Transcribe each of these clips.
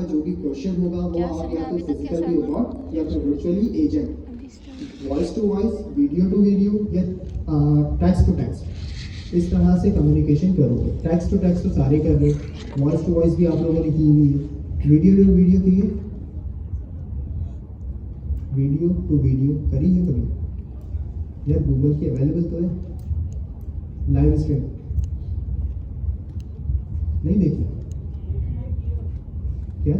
जो भी क्वेश्चन होगा वो आप या तो फिजिकल रिकॉर्ड या फिर virtually agent, voice to voice, video to video या टेक्स्ट टू टेक्स्ट, इस तरह से कम्युनिकेशन करोगे। टेक्स्ट टू टेक्स्ट तो सारे कर रहे, वॉइस टू वॉइस भी आप लोगों ने की हुई है, वीडियो टू वीडियो की है, वीडियो टू वीडियो करी है कभी यार? गूगल की अवेलेबल तो है लाइव स्ट्रीम, नहीं देखी क्या?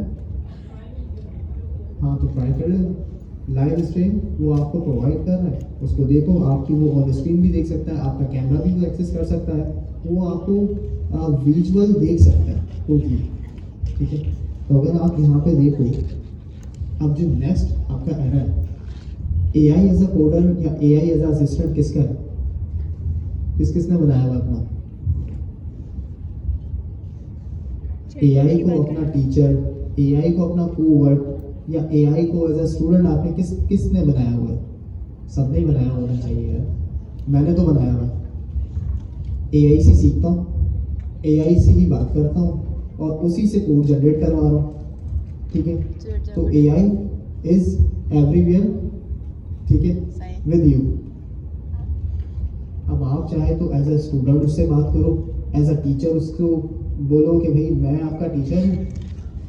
हाँ तो ट्राई कर लेना। लाइव स्ट्रीम वो आपको प्रोवाइड कर रहा है, उसको देखो, आपकी वो ऑन स्क्रीन भी देख सकता है, आपका कैमरा भी वो एक्सेस कर सकता है, वो आपको विजुअल देख सकता है टोटली, ठीक है। तो अगर आप यहाँ पे देखो, अब जो नेक्स्ट आपका एरर है, AI एज अ कोडर या AI एज अ असिस्टेंट किसका है? किसने बनाया हुआ अपना? AI को अपना टीचर, AI को अपना कोवर्क या AI को एज अ स्टूडेंट आपने किसने बनाया हुआ है? सबने बनाया होना चाहिए यार। मैंने तो बनाया हुआ है। AI से सीखता हूँ, AI से ही बात करता हूँ और उसी से कोड जनरेट करवा रहा हूँ, ठीक है। तो AI इज एवरीवेयर, ठीक है, विद यू। अब आप चाहे तो एज अ स्टूडेंट उससे बात करो, एज अ टीचर उसको बोलो कि भाई मैं आपका टीचर हूँ,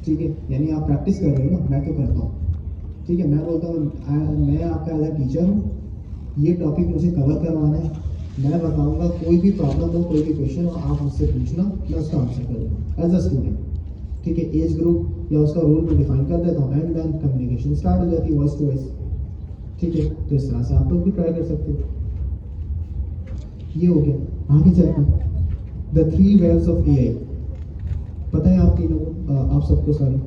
ठीक है, यानी आप प्रैक्टिस कर रहे हो ना, मैं तो करता हूँ, ठीक है। मैं बोलता हूँ मैं आपका एज अ टीचर हूँ, ये टॉपिक मुझे कवर करवाना है, मैं बताऊँगा, कोई भी प्रॉब्लम हो, कोई भी क्वेश्चन हो, आप मुझसे पूछना, मैं उसका आंसर करूँगा एज अ स्टूडेंट, ठीक है। एज ग्रुप या उसका रोल मैं डिफाइन कर देता हूँ एंड देन कम्युनिकेशन स्टार्ट हो जाती है वॉइस टू वॉइस, ठीक है। तो इस तरह से आप लोग भी ट्राई कर सकते हो। ये हो गया। आगे चलते हैं, द 3 वेव्स ऑफ AI। पता है आप तीनों को, आप सबको सारे,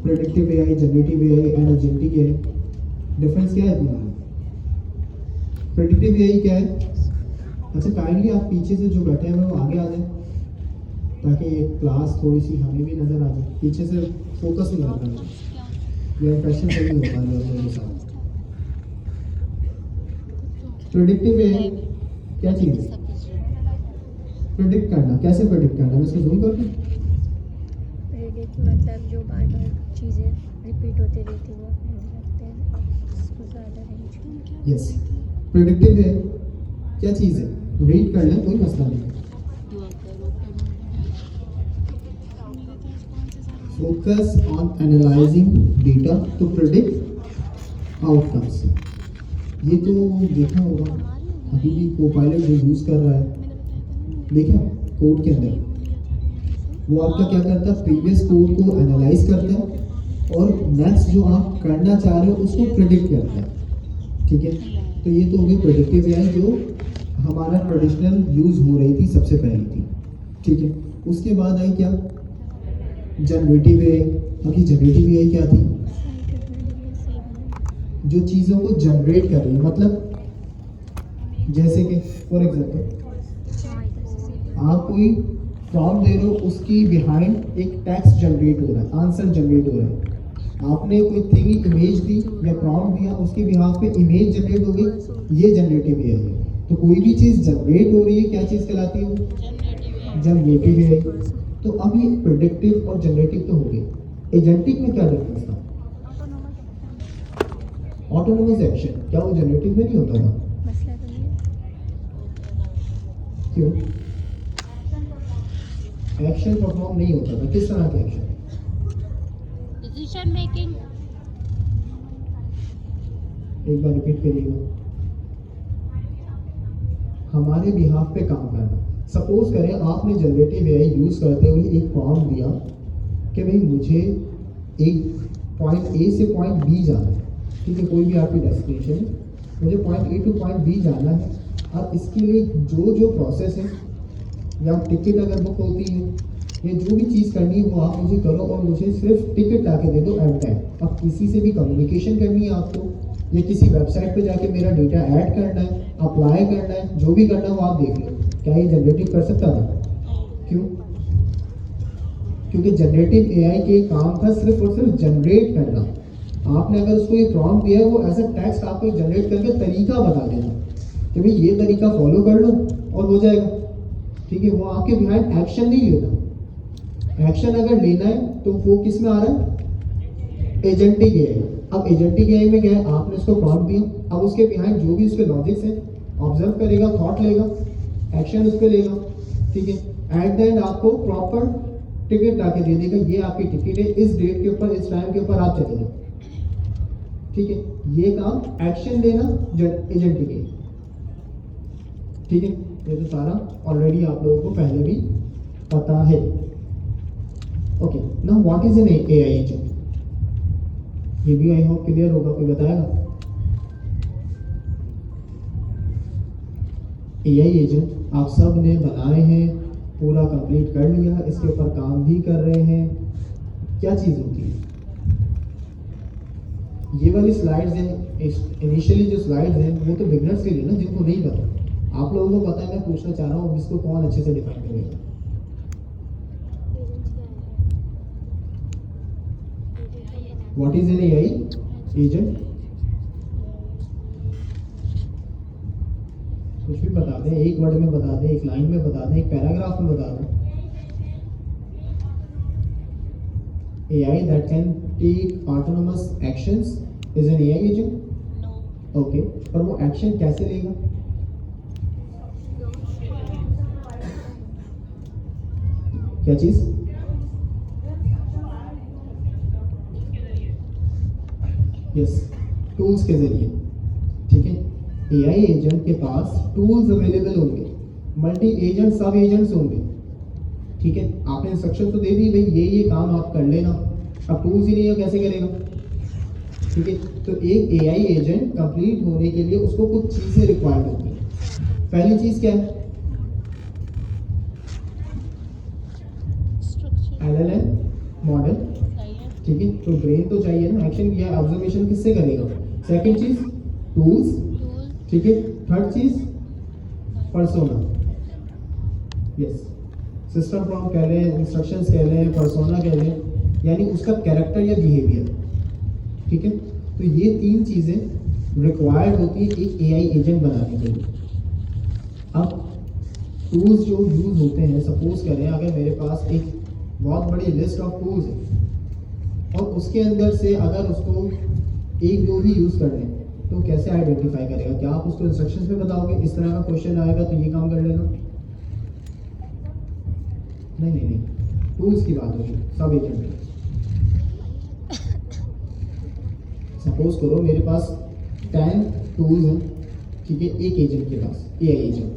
predictive AI, generative AI and agentic AI। Difference क्या है तुम्हारा? प्रेडिक्टिव AI क्या है? अच्छा काइंडली आप पीछे से जो बैठे हैं वो आगे आ जाए, ताकि ये क्लास थोड़ी सी हमें भी नजर आ जाए। पीछे से फोकस नहीं आता है, ये इंप्रेशन सही नहीं होता है मेरे साथ। प्रेडिक्टिव AI क्या चीज़ है? प्रेडिक्ट करना। कैसे प्रेडिक्ट करना? मैं इसको जूम कर दूं? प्रेडिक्ट मतलब जो बार बार चीज़ें रिपीट होती रहती वो रखते हैं, उसको ज़्यादा रेंज। यस, प्रेडिक्टिव है क्या चीज़ है? रीड कर लें, कोई मसला नहीं। Focus on analysing data to predict outcomes. ये तो देखा होगा, अभी भी कोपायलट जो यूज़ कर रहा है, देखा कोड के अंदर वो आपका क्या करता है, प्रीवियस कोड को एनालाइज करता है और नेक्स्ट जो आप करना चाह रहे हो उसको प्रेडिक्ट करता है, ठीक है। तो ये तो हो गई प्रेडिक्टिव AI जो हमारा ट्रेडिशनल यूज़ हो रही थी, सबसे पहली थी, ठीक है। उसके बाद आई क्या? Generative AI। अभी जनरेटिव AI क्या थी? जो चीज़ों को जनरेट कर रही है, मतलब जैसे कि फॉर एग्जाम्पल आप कोई प्रॉम्प्ट दे रहे हो, उसकी बिहाइंड एक टेक्स्ट जनरेट हो रहा है, आंसर जनरेट हो रहा है। आपने कोई थिंग इमेज दी या प्रॉम्प्ट दिया, उसके बिहाफ पे इमेज जनरेट हो गई, ये जनरेटिव AI है। तो कोई भी चीज़ जनरेट हो रही है, क्या चीज़ कहलाती है वो? Generative AI। तो अब ये प्रेडिक्टिव और जनरेटिव तो हो गई। एजेंटिक में क्या डिफरेंस था? ऑटोनोमस एक्शन, क्या वो जनरेटिव में नहीं होता था? क्यों? एक्शन परफॉर्म नहीं होता था। किस तरह के एक्शन? Decision making. एक बार रिपीट करिएगा। हमारे बिहाफ पे काम करना। सपोज करें आपने जनरेटिव AI यूज करते हुए एक प्रॉम्प्ट दिया कि भाई मुझे एक पॉइंट A से पॉइंट B जाना है, ठीक है, कोई भी आपकी डेस्टिनेशन है, मुझे point A two point B जाना है। अब इसके लिए जो जो प्रोसेस है, या टिकट अगर बुक होती है, ये जो भी चीज़ करनी है वो आप मुझे करो और मुझे सिर्फ टिकट ला के दे दो एट टाइम। अब किसी से भी कम्युनिकेशन करनी है आपको, या किसी वेबसाइट पे जाके मेरा डेटा ऐड करना है, अप्लाई करना है, जो भी करना है वो आप देख लो। क्या ये जनरेटिव कर सकता था? क्यों? क्योंकि जनरेटिव AI के काम था सिर्फ और सिर्फ जनरेट करना। आपने अगर उसको ये प्रॉम्प्ट दिया है, वो एज अ टेक्स्ट आपको जनरेट करके तरीका बता देना कि भाई ये तरीका फॉलो कर लो और हो जाएगा, ठीक है। वो आपके बिहाइंड एक्शन नहीं लेता। एक्शन अगर लेना है तो वो किस में आ रहा है, एजेंटिक एआई। अब एजेंटिक एआई में क्या है, आपने उसको प्रॉम्प्ट दिया, अब उसके बिहाइंड जो भी उसके लॉजिक्स है ऑब्जर्व करेगा, थॉट लेगा, एक्शन उस पर लेगा, ठीक है। एट द एंड आपको प्रॉपर टिकट ला के दे देगा, ये आपकी टिकट है, इस डेट के ऊपर, इस टाइम के ऊपर आप चले जाओ, ठीक है। ये काम एक्शन लेना एजेंटिक है, ठीक है। ये तो सारा ऑलरेडी आप लोगों को पहले भी पता है। Okay, now what is an AI agent, ये भी आई होप क्लियर होगा, कोई बताएगा। एआई एजेंट आप सब ने बनाए हैं, पूरा कंप्लीट कर लिया, इसके ऊपर काम भी कर रहे हैं। क्या चीज़ होती है ये वाली स्लाइड्स हैं, इनिशियली जो स्लाइड्स हैं वो तो बिगनर्स के लिए ना, जिनको नहीं पता। आप लोगों को पता है, मैं पूछना चाह रहा हूँ इसको कौन अच्छे से डिफाइन करेगा। What is an AI agent, कुछ भी बता दें, एक वर्ड में बता दें, एक लाइन में बता दें, एक पैराग्राफ में बता दें। AI that can take autonomous actions is an AI agent? No. Okay, पर वो एक्शन कैसे लेगा? क्या चीज? यस, टूल्स के जरिए, ठीक है। एआई एजेंट के पास टूल्स अवेलेबल होंगे, मल्टी एजेंट, सब एजेंट्स होंगे, ठीक है। आपने इंस्ट्रक्शन तो दे दी, भाई ये काम आप कर लेना, अब टूल्स ही नहीं है, कैसे करेगा, ठीक है। तो एक एआई एजेंट कंप्लीट होने के लिए उसको कुछ चीजें रिक्वायर्ड होती है। पहली चीज क्या है, LLM मॉडल, ठीक है। तो ब्रेन तो चाहिए ना, एक्शन या ऑब्जर्वेशन किससे करेगा। सेकंड चीज टूल्स, ठीक है। थर्ड चीज पर्सोना, यस, सिस्टम प्रॉम्प्ट कह लें, इंस्ट्रक्शंस कह लें, पर्सोना कह लें, यानी उसका कैरेक्टर या बिहेवियर, ठीक है। तो ये तीन चीजें रिक्वायर्ड होती है एक एआई एजेंट बनाने के लिए। अब टूल्स जो यूज होते हैं, सपोज करें अगर मेरे पास एक बहुत बड़ी लिस्ट ऑफ टूल्स है और उसके अंदर से अगर उसको एक दो ही यूज कर लें तो कैसे आइडेंटिफाई करेगा। क्या आप उसको इंस्ट्रक्शंस में बताओगे, इस तरह का क्वेश्चन आएगा तो ये काम कर लेना, नहीं, टूल्स की बात होगी, सब एजेंट की। सपोज करो मेरे पास 10 टूल्स हैं, ठीक है, एक एजेंट के पास, एआई एजेंट।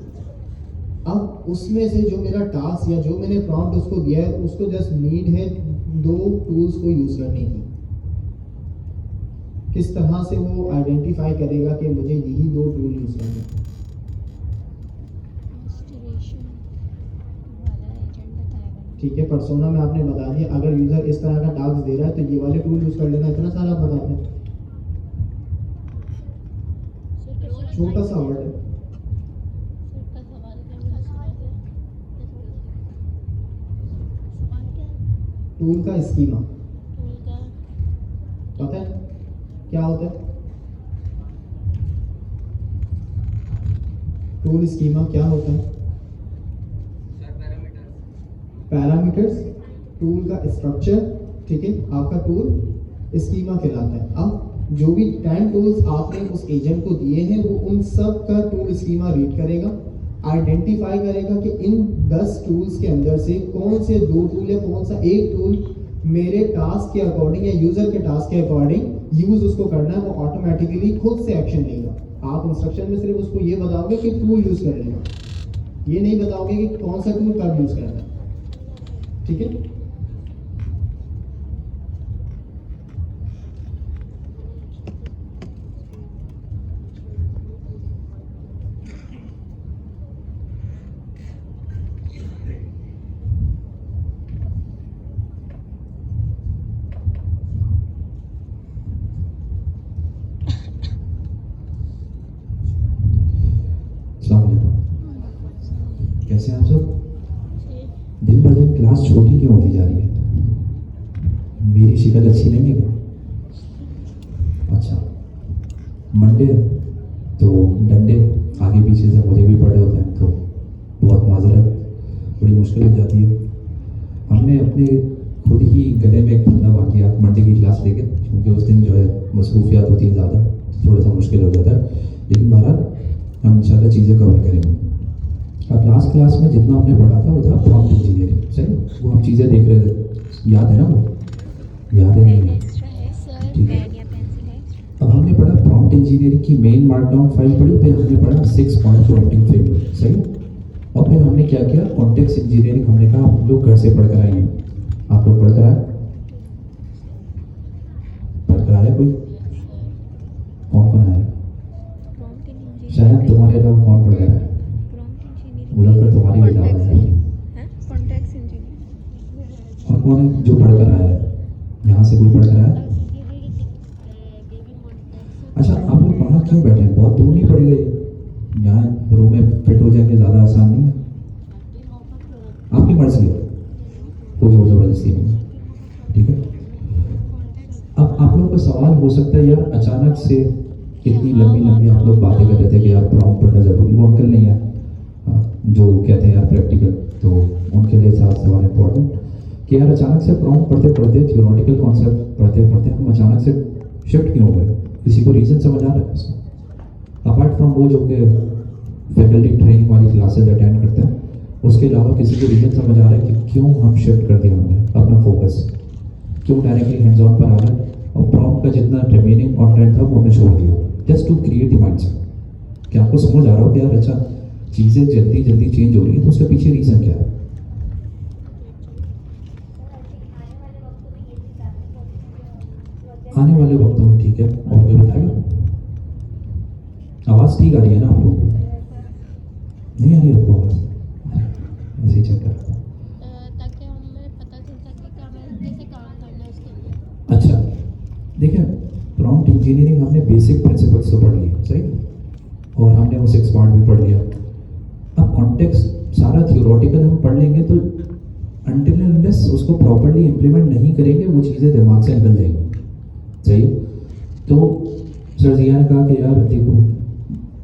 अब उसमें से जो मेरा टास्क या जो मैंने प्रॉम्प्ट उसको दिया है, उसको जस्ट नीड है 2 टूल्स को यूज करने की। किस तरह से वो आइडेंटिफाई करेगा कि मुझे यही 2 टूल यूज करने हैं। ठीक है, पर्सोना में आपने बता दिया, अगर यूजर इस तरह का टास्क दे रहा है तो ये वाले टूल यूज कर लेना, इतना सारा आप बताते हैं, छोटा सा वर्ड है। टूल का स्कीमा पता है क्या होता है, टूल स्कीमा क्या होता है। पैरामीटर्स, टूल का स्ट्रक्चर, ठीक है, आपका टूल स्कीमा कहलाता है। अब जो भी 10 टूल्स आपने उस एजेंट को दिए हैं वो उन सब का टूल स्कीमा रीड करेगा, आइडेंटिफाई करेगा कि इन 10 टूल्स के अंदर से कौन से 2 टूल या कौन सा एक टूल मेरे टास्क के अकॉर्डिंग या यूजर के टास्क के अकॉर्डिंग यूज उसको करना है, वो ऑटोमेटिकली खुद से एक्शन लेगा। आप इंस्ट्रक्शन में सिर्फ उसको ये बताओगे कि टूल यूज कर लेगा, ये नहीं बताओगे कि कौन सा टूल कब यूज करना है, ठीक है। कैसे आप सब? दिन पर दिन क्लास छोटी क्यों होती जा रही है? मेरी शिकल अच्छी नहीं है क्या? अच्छा, मंडे तो डंडे आगे पीछे से मुझे भी पड़े होते हैं, तो बहुत माजरत, बड़ी मुश्किल हो जाती है। हमने अपने में एक बंदा बाकी आप मंडे की क्लास लेके, क्योंकि उस दिन जो है मसरूफियात होती हैं ज़्यादा, तो थोड़ा सा मुश्किल हो जाता है, लेकिन बहरहाल हम इंशाल्लाह चीज़ें कवर करेंगे। अब लास्ट क्लास में जितना हमने पढ़ा था वो था प्रॉम्प्ट इंजीनियरिंग, सही? वो हम चीज़ें देख रहे थे, याद है ना वो? याद है नहीं? एक्स्ट्रा है सर, ठीक है। पेन या पेंसिल है एक्स्ट्रा। अब हमने पढ़ा प्रॉम्प्ट इंजीनियरिंग की मेन मार्कडाउन फाइल पढ़ी, फिर हमने पढ़ा 6 पॉइंट प्रॉम्प्टिंग फ्रेमवर्क, सही? और फिर हमने क्या किया, कॉन्टेक्स्ट इंजीनियरिंग हमने कहा आप लोग घर से पढ़ कर आएंगे। आप लोग पढ़ कर आए? पढ़ कर आए कोई? कौन कौन आया? प्रॉम्प्ट इंजीनियरिंग, शायद तुम्हारे अलावा कौन पढ़ कर आया? प्रॉम्प्ट इंजीनियरिंग, मुजफ्फर तुम्हारी भी दावा है। हैं कॉन्टेक्स्ट इंजीनियरिंग। और कौन है जो पढ़ कर आया है? यहाँ से कोई पढ़ कर आया? अच्छा, आप लोग बाहर क्यों बैठे हैं? बहुत दूर नहीं पड़ गए? यहाँ रूम में फिट हो जाएंगे, ज़्यादा आसान नहीं है? आपकी मर्जी है, कोई ज़ोर ज़बरदस्ती नहीं है, ठीक है? अब आप लोगों को सवाल हो सकता है, यार अचानक से इतनी लंबी लंबी आप लोग बातें कर रहे थे कि यार प्रॉम्प्ट पढ़ना ज़रूरी, वो अंकल नहीं है जो कहते हैं यार प्रैक्टिकल, तो उनके लिए साथ सवाल इम्पोर्टेंट कि यार अचानक से प्रॉम्प्ट पढ़ते पढ़ते, थियोरेटिकल कॉन्सेप्ट पढ़ते पढ़ते हम अचानक से शिफ्ट क्यों हो गए? किसी को रीज़न समझ आ रहा है इसको? अपार्ट फ्रॉम वो जो कि फैकल्टी ट्रेनिंग वाली क्लासेज अटेंड करते हैं, उसके अलावा किसी को रीज़न समझ आ रहा है कि क्यों हम शिफ्ट कर दिया हमने अपना फोकस, क्यों डायरेक्टली हैंड्स ऑन पर आ गए और प्रॉम्प्ट का जितना रिमेनिंग कंटेंट था वो हमने छोड़ दिया, just to create the mindset? क्या आपको समझ आ रहा हो कि यार अच्छा चीज़ें जल्दी जल्दी चेंज हो रही है, तो उसके पीछे रीज़न क्या है? आने वाले वक्तों में, ठीक है, और कोई बताएगा? आवाज़ ठीक आ रही है ना आप लोग? नहीं आ रही आपको आवाज़? ऐसे ही चेक कर रहा था। ताकि हमें पता चल सके कि हमें कैसे काम करना है उसके लिए। अच्छा, देखिए प्रॉम्प्ट इंजीनियरिंग हमने बेसिक प्रिंसिपल्स तो पढ़ लिए, सही, और हमने वो 6 पार्ट भी पढ़ लिया। अब कॉन्टेक्स्ट सारा थियोरेटिकल हम पढ़ लेंगे तो अनटिल अनलेस उसको प्रॉपर्ली इम्प्लीमेंट नहीं करेंगे वो चीज़ें दिमाग से निकल जाएंगी, सही? तो सर जिया ने कहा कि यार देखो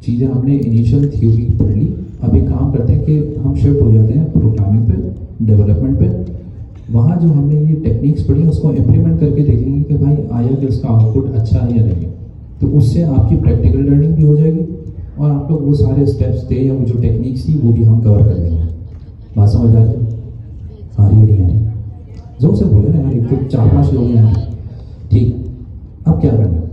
चीज़ें हमने इनिशियल थ्योरी पढ़ ली, अब एक काम करते हैं कि हम शिफ्ट हो जाते हैं प्रोग्रामिंग पे, डेवलपमेंट पे। वहाँ जो हमने ये टेक्निक्स पढ़ी उसको इम्प्लीमेंट करके देखेंगे कि भाई आया कि उसका आउटपुट अच्छा है या नहीं है। तो उससे आपकी प्रैक्टिकल लर्निंग भी हो जाएगी और आप लोग वो सारे स्टेप्स थे या वो जो टेक्निक्स थी वो भी हम कवर कर लेंगे। बात समझ आ रही है? आ रही है नहीं आ रही? जोर से बोले ना यार, एक तो 4-5 लोग हैं। ठीक, अब क्या करना है?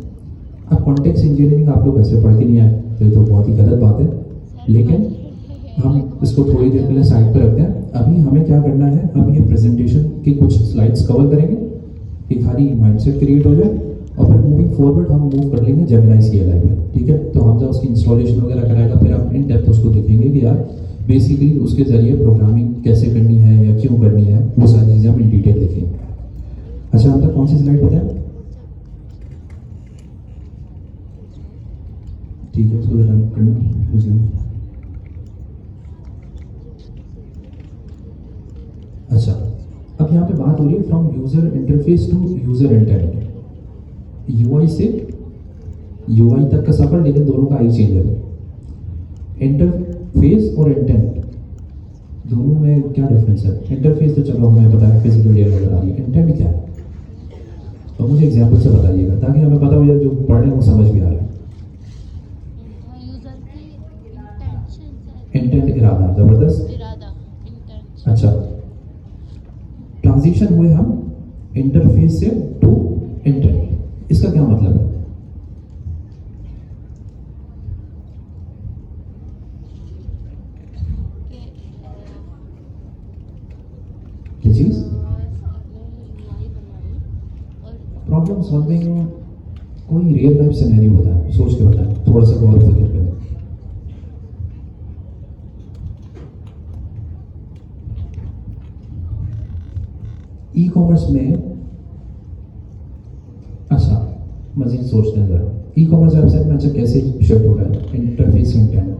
अब कॉन्टेक्स्ट इंजीनियरिंग आप लोग ऐसे पढ़ के नहीं आए तो ये तो बहुत ही गलत बात है, लेकिन हम इसको थोड़ी देर के लिए साइड पर रखते हैं। अभी हमें क्या करना है, हम ये प्रेजेंटेशन की कुछ स्लाइड्स कवर करेंगे, एक खाली माइंडसेट क्रिएट हो जाए और फिर मूविंग फॉरवर्ड हम मूव कर लेंगे जेमिनी CLI में, ठीक है? तो हम जब उसकी इंस्टॉलेशन वगैरह कराएगा फिर हम इन डेप्थ उसको देखेंगे कि यार बेसिकली उसके ज़रिए प्रोग्रामिंग कैसे करनी है या क्यों करनी है, वो सारी चीज़ें हम इन डिटेल देखेंगे। अच्छा, हम तक कौन सी स्लाइड पता है? ठीक है, उसको जरा करना। अच्छा, अब यहाँ पे बात हो रही है from user interface to user intent, UI से UI तक का सफर, लेकिन दोनों का आई चेंज है। इंटरफेस और इंटेंट दोनों में क्या डिफरेंस है? इंटरफेस तो चलो हमें पता है, फिजिकल लेयर नजर आ रही है, इंटेंट क्या है? तो मुझे एग्जाम्पल से बताइएगा ताकि हमें पता हो जाए जो पढ़ रहे हैं वो समझ भी आ रहा है। यूजर की इंटेंशन, इंटेंट इरादा, जबरदस्त। इरादा, इंटेंशन। अच्छा, ट्रांजिशन हुए हम इंटरफेस से टू इंटेंट, इसका क्या मतलब है? क्या चीज? प्रॉब्लम सॉल्विंग कोई रियल लाइफ सिनेरियो होता है, सोच के बताएं, थोड़ा सा गौर फिक्र करें। ई कॉमर्स में, अच्छा मजीद सोचते हैं जरा, ई कॉमर्स वेबसाइट में अच्छा कैसे शिफ्ट हो रहा है इंटरफेस से इंटेंट?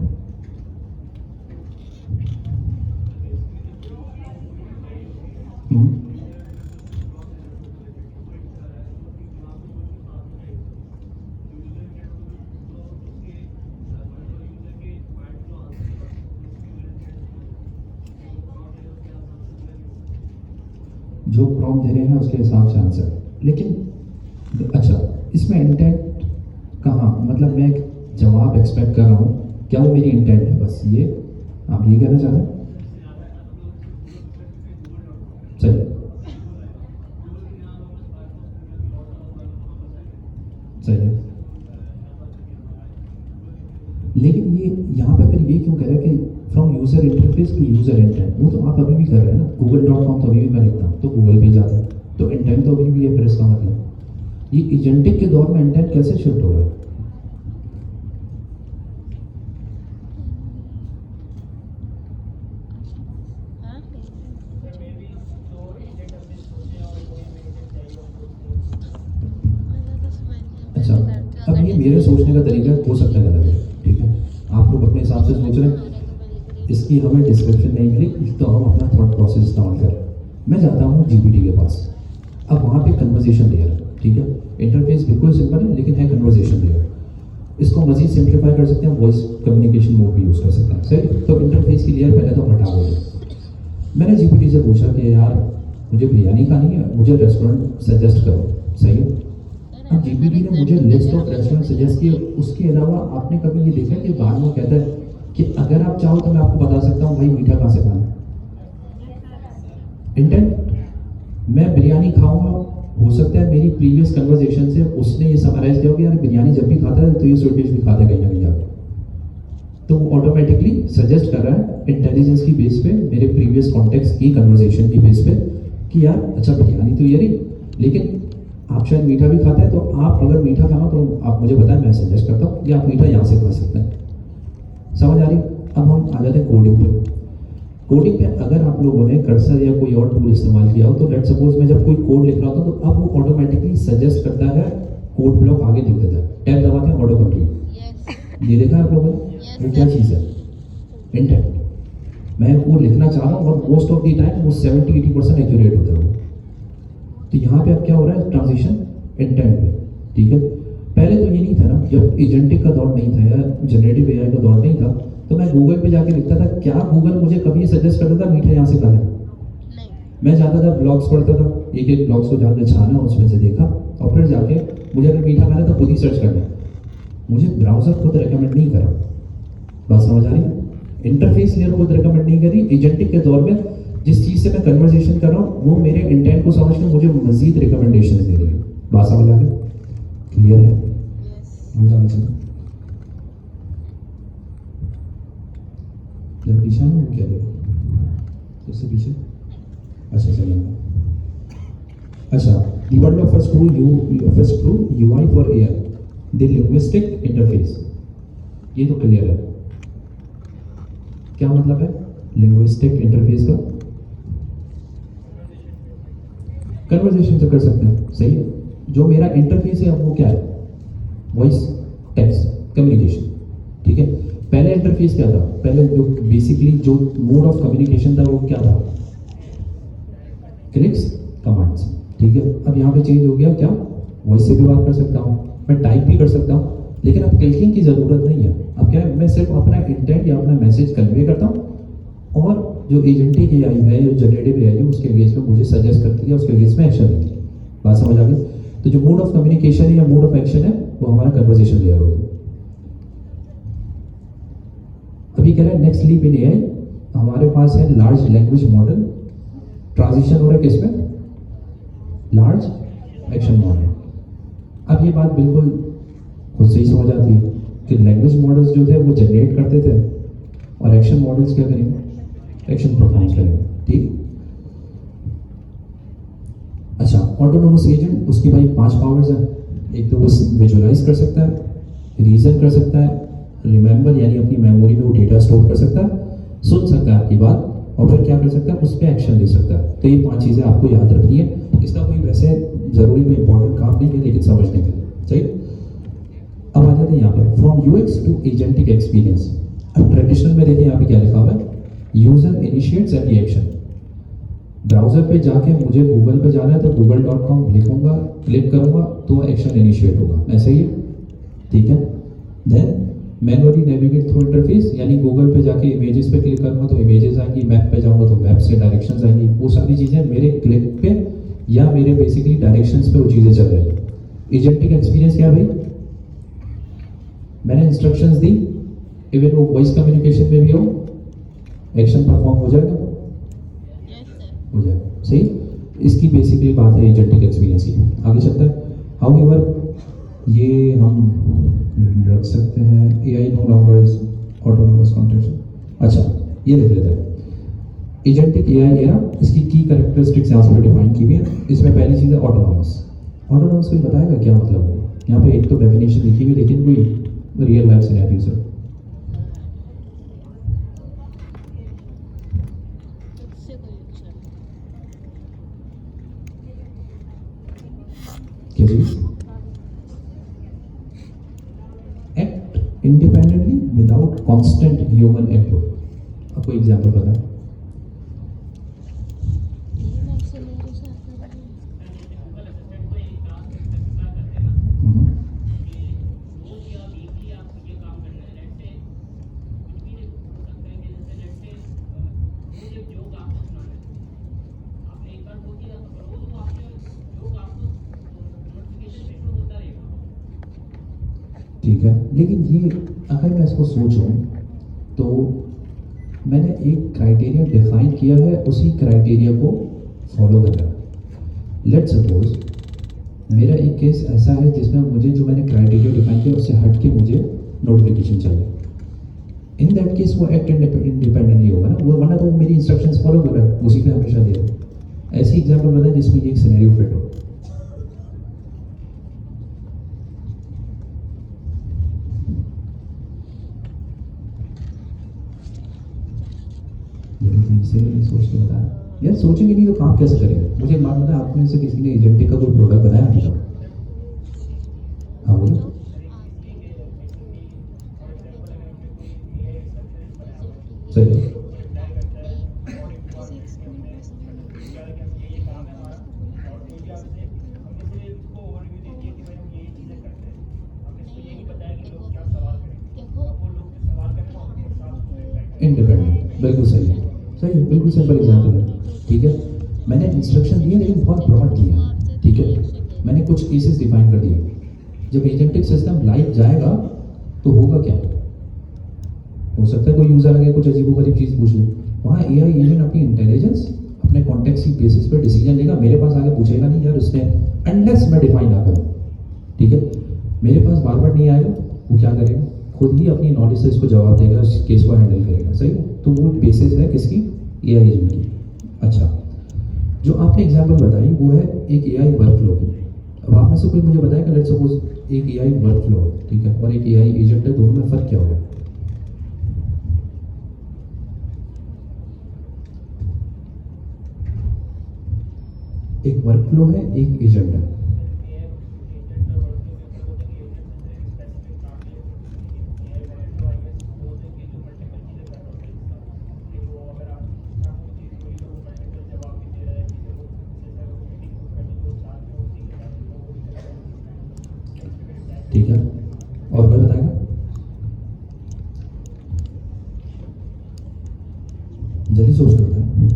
जो प्रॉम्प्ट दे रहे हैं उसके हिसाब से आंसर। लेकिन अच्छा, इसमें इंटेंट कहाँ, मतलब मैं एक जवाब एक्सपेक्ट कर रहा हूँ, क्या वो मेरी इंटेंट है? बस ये आप ये कहना चाह रहे हैं? चलिए चलिए, लेकिन ये यहाँ पे फिर ये क्यों कह रहा है कि from user interface to user intent? वो तो आप अभी भी कर रहे हैं ना, google.com तो अभी भी मैं लिखता हूँ तो गूगल पे जाता है, तो इंटेंट तो अभी भी है। फिर इसका मतलब ये एजेंटिक के दौर में इंटेंट कैसे शिफ्ट हो रहा है? अच्छा, अब ये मेरे सोचने का तरीका हो सकता है गलत है, ठीक है, आप लोग अपने हिसाब से सोच रहे हैं, इसकी हमें डिस्क्रिप्शन नहीं मिली तो हम अपना थॉट प्रोसेस इस्तेमाल कर रहे हैं। मैं जाता हूँ जीपीटी के पास, अब वहाँ पे कन्वर्सेशन लेयर है, ठीक है, इंटरफेस बिल्कुल सिंपल है लेकिन है कन्वर्सेशन लेयर। इसको मजीद सिंप्लीफाई कर सकते हैं, वॉइस कम्युनिकेशन मोड भी यूज़ कर सकते हैं, सही। तो इंटरफेस की लेयर पहले तो हटा दो। मैंने जीपीटी से पूछा कि यार मुझे बिरयानी खानी है, मुझे रेस्टोरेंट सजेस्ट करो, सही है। अब जीपीटी ने मुझे लिस्ट ऑफ रेस्टोरेंट सजेस्ट किए। उसके अलावा आपने कभी ये देखा कि बाद में कहता है कि अगर आप चाहो तो मैं आपको बता सकता हूँ भाई मीठा कहाँ से खाना। इंटेंट, मैं बिरयानी खाऊंगा, हो सकता है मेरी प्रीवियस कन्वर्सेशन से उसने ये समराइज किया कि यार बिरयानी जब भी खाता है तो ये स्वीट डिश भी खाता है कहीं ना कहीं जाकर, तो वो ऑटोमेटिकली सजेस्ट कर रहा है इंटेलिजेंस की बेस पे, मेरे प्रीवियस कॉन्टेक्स्ट की कन्वर्सेशन की बेस पे कि यार अच्छा बिरयानी तो ये रही, लेकिन आप शायद मीठा भी खाते हैं, तो आप अगर मीठा खाना तो आप मुझे बताएं, मैं सजेस्ट करता हूँ कि आप मीठा यहाँ से खा सकते हैं। समझ आ रही? अब हम आ जाते हैं कोडिंग पे। कोडिंग पे अगर आप लोगों ने कर्सर या कोई और टूल इस्तेमाल किया हो तो लेट्स सपोज मैं जब कोई कोड लिख रहा होता हूँ तो अब वो ऑटोमेटिकली सजेस्ट करता है, कोड ब्लॉक आगे लिख देता है, टैब दबाते हैं ऑटो कंप्लीट। ये देखा आप लोगों ने, वो क्या चीज़ है? इंटेंट। मैं वो लिखना चाह रहा हूँ और मोस्ट ऑफ द टाइम वो 70-80% एक्यूरेट होता है वो। तो यहाँ पे अब क्या हो रहा है, ट्रांजिशन इंटेंट पे, ठीक है। पहले तो ये नहीं था ना, जब एजेंटिक का दौर नहीं था या जनरेटिव एआई का दौर नहीं था, तो मैं गूगल पे जाके लिखता था, क्या गूगल मुझे कभी सजेस्ट करता था मीठा यहाँ से खाना? मैं जाता था ब्लॉग्स पढ़ता था, एक एक ब्लॉग्स को जाकर छाना, उसमें से देखा और फिर जाके मुझे अगर मीठा खाना तो खुद ही सर्च करना, मुझे ब्राउजर खुद रेकमेंड नहीं करा। बात समझ आ रही? इंटरफेस लेयर खुद रेकमेंड नहीं करी। एजेंटिक के दौर में जिस चीज़ से मैं कन्वर्सेशन कर रहा हूँ वो मेरे इंटेंट को समझ के मुझे मजीद रिकमेंडेशन दे रही है। बात समझ आ गई? क्लियर है? समझ आ गई? पीछे ना क्या देखो उससे पीछे, अच्छा चलिए। अच्छा, the world of first proof UI for AI, the linguistic interface, ये तो क्लियर है। क्या मतलब है लिंग्विस्टिक इंटरफेस का? कन्वर्सेशन तो कर सकते हैं, सही है। जो मेरा इंटरफेस है अब वो क्या है? वॉइस टेक्स्ट कम्युनिकेशन, ठीक है। पहले इंटरफेस क्या था? पहले जो बेसिकली जो मोड ऑफ कम्युनिकेशन था वो क्या था? क्लिक्स, कमांड्स, ठीक है। अब यहाँ पे चेंज हो गया, क्या वॉइस से भी बात कर सकता हूँ, मैं टाइप भी कर सकता हूँ, लेकिन अब क्लिकिंग की ज़रूरत नहीं है। अब क्या है, मैं सिर्फ अपना इंटेंट या अपना मैसेज कन्वे करता हूँ और जो एजेंटिक एआई है, जो जनरेटिव एआई है, उसके अगेंस्ट में मुझे सजेस्ट करती है, उसके अगेंस्ट में एक्शन लेती है। बात समझ आ गई? तो जो मोड ऑफ कम्युनिकेशन है या मोड ऑफ एक्शन है वो हमारा कन्वर्सेशन लेयर होगा। अभी कह रहा है नेक्स्ट लीप इन एआई, हमारे पास है लार्ज लैंग्वेज मॉडल। ट्रांजिशन हो रहा है किसमें? Large action model. अब ये बात बिल्कुल खुद से ही समझ आती है कि लैंग्वेज मॉडल्स जो थे वो जनरेट करते थे और एक्शन मॉडल्स क्या करेंगे? एक्शन परफॉर्म करेंगे, ठीक। अच्छा, ऑटोनोमस एजेंट, उसकी भाई 5 पावर्स हैं। एक तो वो विजुअलाइज कर सकता है, रीजन कर सकता है, रिमेंबर यानी अपनी मेमोरी में वो डेटा स्टोर कर सकता है, सुन सकता है आपकी बात और फिर क्या कर सकता है, उस पर एक्शन ले सकता है। तो ये 5 चीज़ें आपको याद रखनी है। इसका कोई वैसे ज़रूरी कोई इंपॉर्टेंट काम नहीं है, लेकिन समझने के लिए, सही। अब आ जाते हैं यहाँ पर from UX to agentic experience. अब ट्रेडिशनल में देखिए यहाँ पे क्या लिखा हुआ है, user initiates every action. Browser पे जाके मुझे गूगल पे जाना है तो google.com लिखूंगा, क्लिक करूंगा तो एक्शन इनिशिएट होगा, ऐसे ही, ठीक है। Then manually navigate through interface, यानी गूगल पे जाके इमेजेस पे क्लिक करूंगा तो इमेजेस आएंगी, मैप पे जाऊंगा तो मैप से डायरेक्शंस आएंगी। वो सारी चीज़ें मेरे क्लिक पे या मेरे बेसिकली डायरेक्शंस पे वो चीज़ें चल रही हैं। एजेंटिक एक्सपीरियंस क्या भाई, मैंने इंस्ट्रक्शंस दी, इवन वो वॉइस कम्युनिकेशन में भी हो, एक्शन परफॉर्म हो जाएगा, हो जाएगा, सही। इसकी बेसिकली बात है एजेंटिक एक्सपीरियंस की। आगे चलता है, हाउएवर ये हम रख सकते हैं AI no longer is autonomous context. अच्छा ये देख लेते हैं एजेंटिक एआई एरा, इसकी की कैरेक्टरिस्टिक्स यहाँ पे डिफाइन की हुई है। इसमें पहली चीज़ है ऑटोनोमस। ऑटोनोमस कोई बताएगा क्या मतलब है? यहाँ पे एक तो डेफिनेशन लिखी हुई, लेकिन कोई रियल लाइफ सिनेरियो सर क्या चीज? Act independently without constant human input. आपको एग्जांपल पता है? ठीक है, लेकिन ये अगर मैं इसको सोचूं तो मैंने एक क्राइटेरिया डिफाइन किया है, उसी क्राइटेरिया को फॉलो कर रहा है। लेट्स सपोज मेरा एक केस ऐसा है जिसमें मुझे जो मैंने क्राइटेरिया डिफाइन किया उससे हट के मुझे नोटिफिकेशन चाहिए। इन दैट केस वो एक्ट इंडिपेंडेंटली होगा ना, वो वरना तो वो मेरी इंस्ट्रक्शंस फॉलो कर रहा है, उसी पे हमेशा दे रहा है। ऐसी एग्जाम्पल बताएं जिसमें ये एक सिनेरियो फिट हो। से सोच के बताया यार, सोचेंगे नहीं तो काम कैसे करेंगे? मुझे एक बात बताया, आप में से किसी ने एजेंटिक का कोई प्रोडक्ट बनाया अभी तक? हाँ बोलो। सही है। इंडिपेंडेंट, बिल्कुल सही है, सही है, बिल्कुल सिंपल एग्जाम्पल है। ठीक है, मैंने इंस्ट्रक्शन दिए लेकिन बहुत ब्रॉड दिए। ठीक है, मैंने कुछ केसेस डिफाइन कर दिए। जब एजेंटिक सिस्टम लाइव जाएगा तो होगा क्या? हो सकता है कोई यूजर आगे कुछ अजीबोगरीब चीज़ पूछ ले, वहाँ एआई एजेंट अपनी इंटेलिजेंस अपने कॉन्टेक्स्ट की बेसिस पर डिसीजन लेगा, मेरे पास आगे पूछेगा नहीं यार उसने, अनलेस मैं डिफाइन ना करूँ। ठीक है, मेरे पास बार बार नहीं आएगा, वो क्या करेगा? खुद ही अपनी नॉलेज से इसको जवाब देगा, उस केस को हैंडल करेगा। सही है, तो वो बेसिस है किसकी? एआई एजेंट की। अच्छा, जो आपने एग्जांपल बताई वो है एक एआई वर्कफ्लो की। अब आप में से कोई मुझे बताए कि लेट्स सपोज एक एआई वर्कफ्लो है, ठीक है, और एक एआई एजेंट है, दोनों में फर्क क्या होगा? एक वर्कफ्लो है, एक एजेंट है। ठीक है, और कोई बताएगा? जल्दी सोच के बताएं।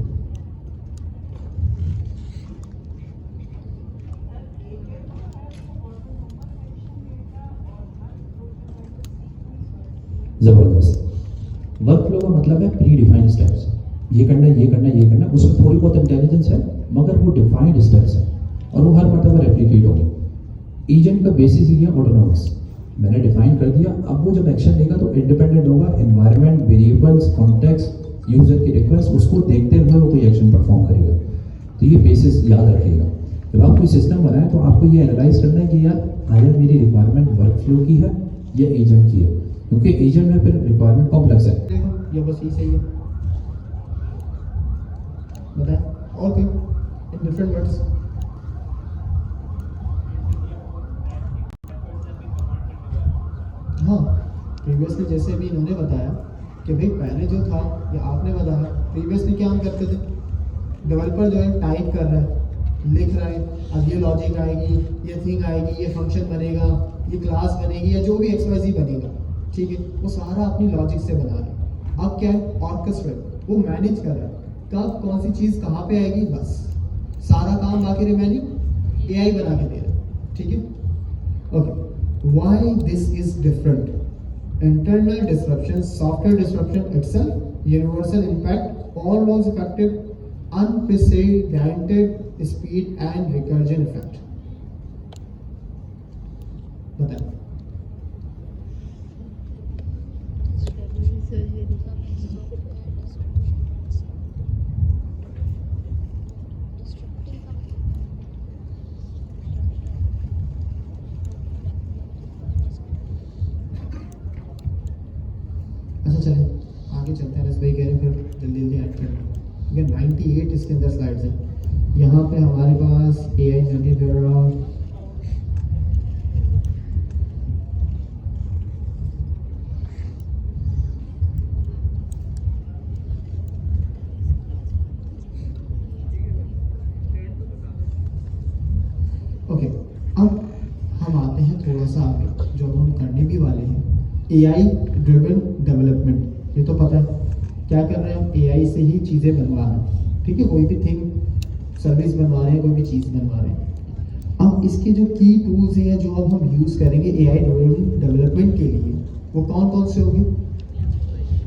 जबरदस्त। वर्कफ्लो का मतलब है प्री डिफाइंड स्टेप्स, ये करना ये करना ये करना, उसमें थोड़ी बहुत इंटेलिजेंस है मगर वो डिफाइंड स्टेप्स है और वो हर मरतबा रेप्लिकेट होगा। एजेंट का बेसिस ही है ऑटोनोमस, मैंने डिफाइन कर दिया, अब वो जब एक्शन लेगा तो इंडिपेंडेंट होगा, एनवायरनमेंट, वेरिएबल्स, कॉन्टेक्स्ट, यूजर की रिक्वेस्ट, उसको देखते हुए वो कोई एक्शन परफॉर्म करेगा। तो ये बेसिस याद रखिएगा। जब आप कोई सिस्टम बनाए तो आपको ये एनालाइज करना है कि यार आया मेरी रिक्वायरमेंट वर्कफ्लो की है या एजेंट की है, क्योंकि एजेंट में फिर रिक्वायरमेंट कॉम्प्लेक्स है। ये बस ये सही है, बताएं और कोई इन डिफरेंट वर्ड्स? हाँ, प्रीवियसली जैसे अभी इन्होंने बताया कि भाई पहले जो था या आपने बताया, प्रीवियसली क्या हम करते थे, डेवलपर जो है टाइप कर रहा है, लिख रहा है, अब ये लॉजिक आएगी, ये थिंग आएगी, ये फंक्शन बनेगा, ये क्लास बनेगी या जो भी XYZ बनेगा, ठीक है, वो सारा अपनी लॉजिक से बना रहा है। अब क्या है, ऑर्केस्ट्रेट, वो मैनेज कर रहा है कब कौन सी चीज़ कहाँ पे आएगी, बस सारा काम बाकी रिमेनिंग एआई बना के दे रहा है, ठीक है। Okay, why this is different? Internal disruption, software disruption itself, universal impact, all laws effective, unprecedented speed and recursion effect. बताएं। अच्छा चलें आगे चलते हैं, रस भाई कह रहे हैं फिर जल्दी जल्दी ऐड कर लो, ठीक है। 98 इसके अंदर स्लाइड्स हैं। यहाँ पे हमारे पास एआई जर्नी कर रहा, ओके। अब हम आते हैं थोड़ा सा आगे, जो हम करने भी वाले हैं, एआई ड्रिवन डेवलपमेंट। ये तो पता है क्या कर रहे हैं हम, एआई से ही चीज़ें बनवा रहे हैं, ठीक है। कोई भी थिंग सर्विस बनवा रहे हैं, कोई भी चीज़ बनवा रहे हैं। अब इसके जो की टूल्स हैं जो अब हम यूज़ करेंगे एआई ड्रिवन डेवलपमेंट के लिए, वो कौन कौन से होंगे?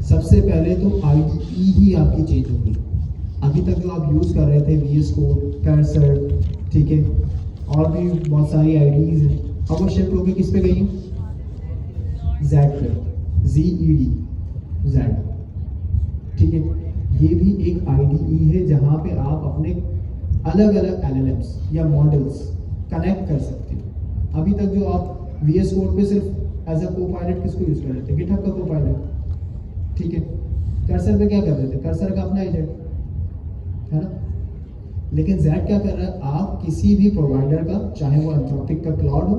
सबसे पहले तो IDE ही आपकी चेंज होगी। अभी तक जो आप यूज़ कर रहे थे VS कोड, कर्सर, ठीक है, और भी बहुत सारी IDEs हैं, अब वो शिफ्ट होकर किस पे गई हैं? Z पे, ZED, Z, ठीक है। ये भी एक IDE है जहाँ पे आप अपने अलग अलग LLMs या मॉडल्स कनेक्ट कर सकते हो। अभी तक जो आप VS कोड पे सिर्फ एज अ को पायलट किसको यूज़ कर रहे थे? गिटहब का को पायलट, ठीक है। कर्सर पे क्या कर रहे थे? कर्सर का अपना एजेंट, है ना। लेकिन Z क्या कर रहा है? आप किसी भी प्रोवाइडर का, चाहे वो एंथ्रोपिक का क्लाउड हो,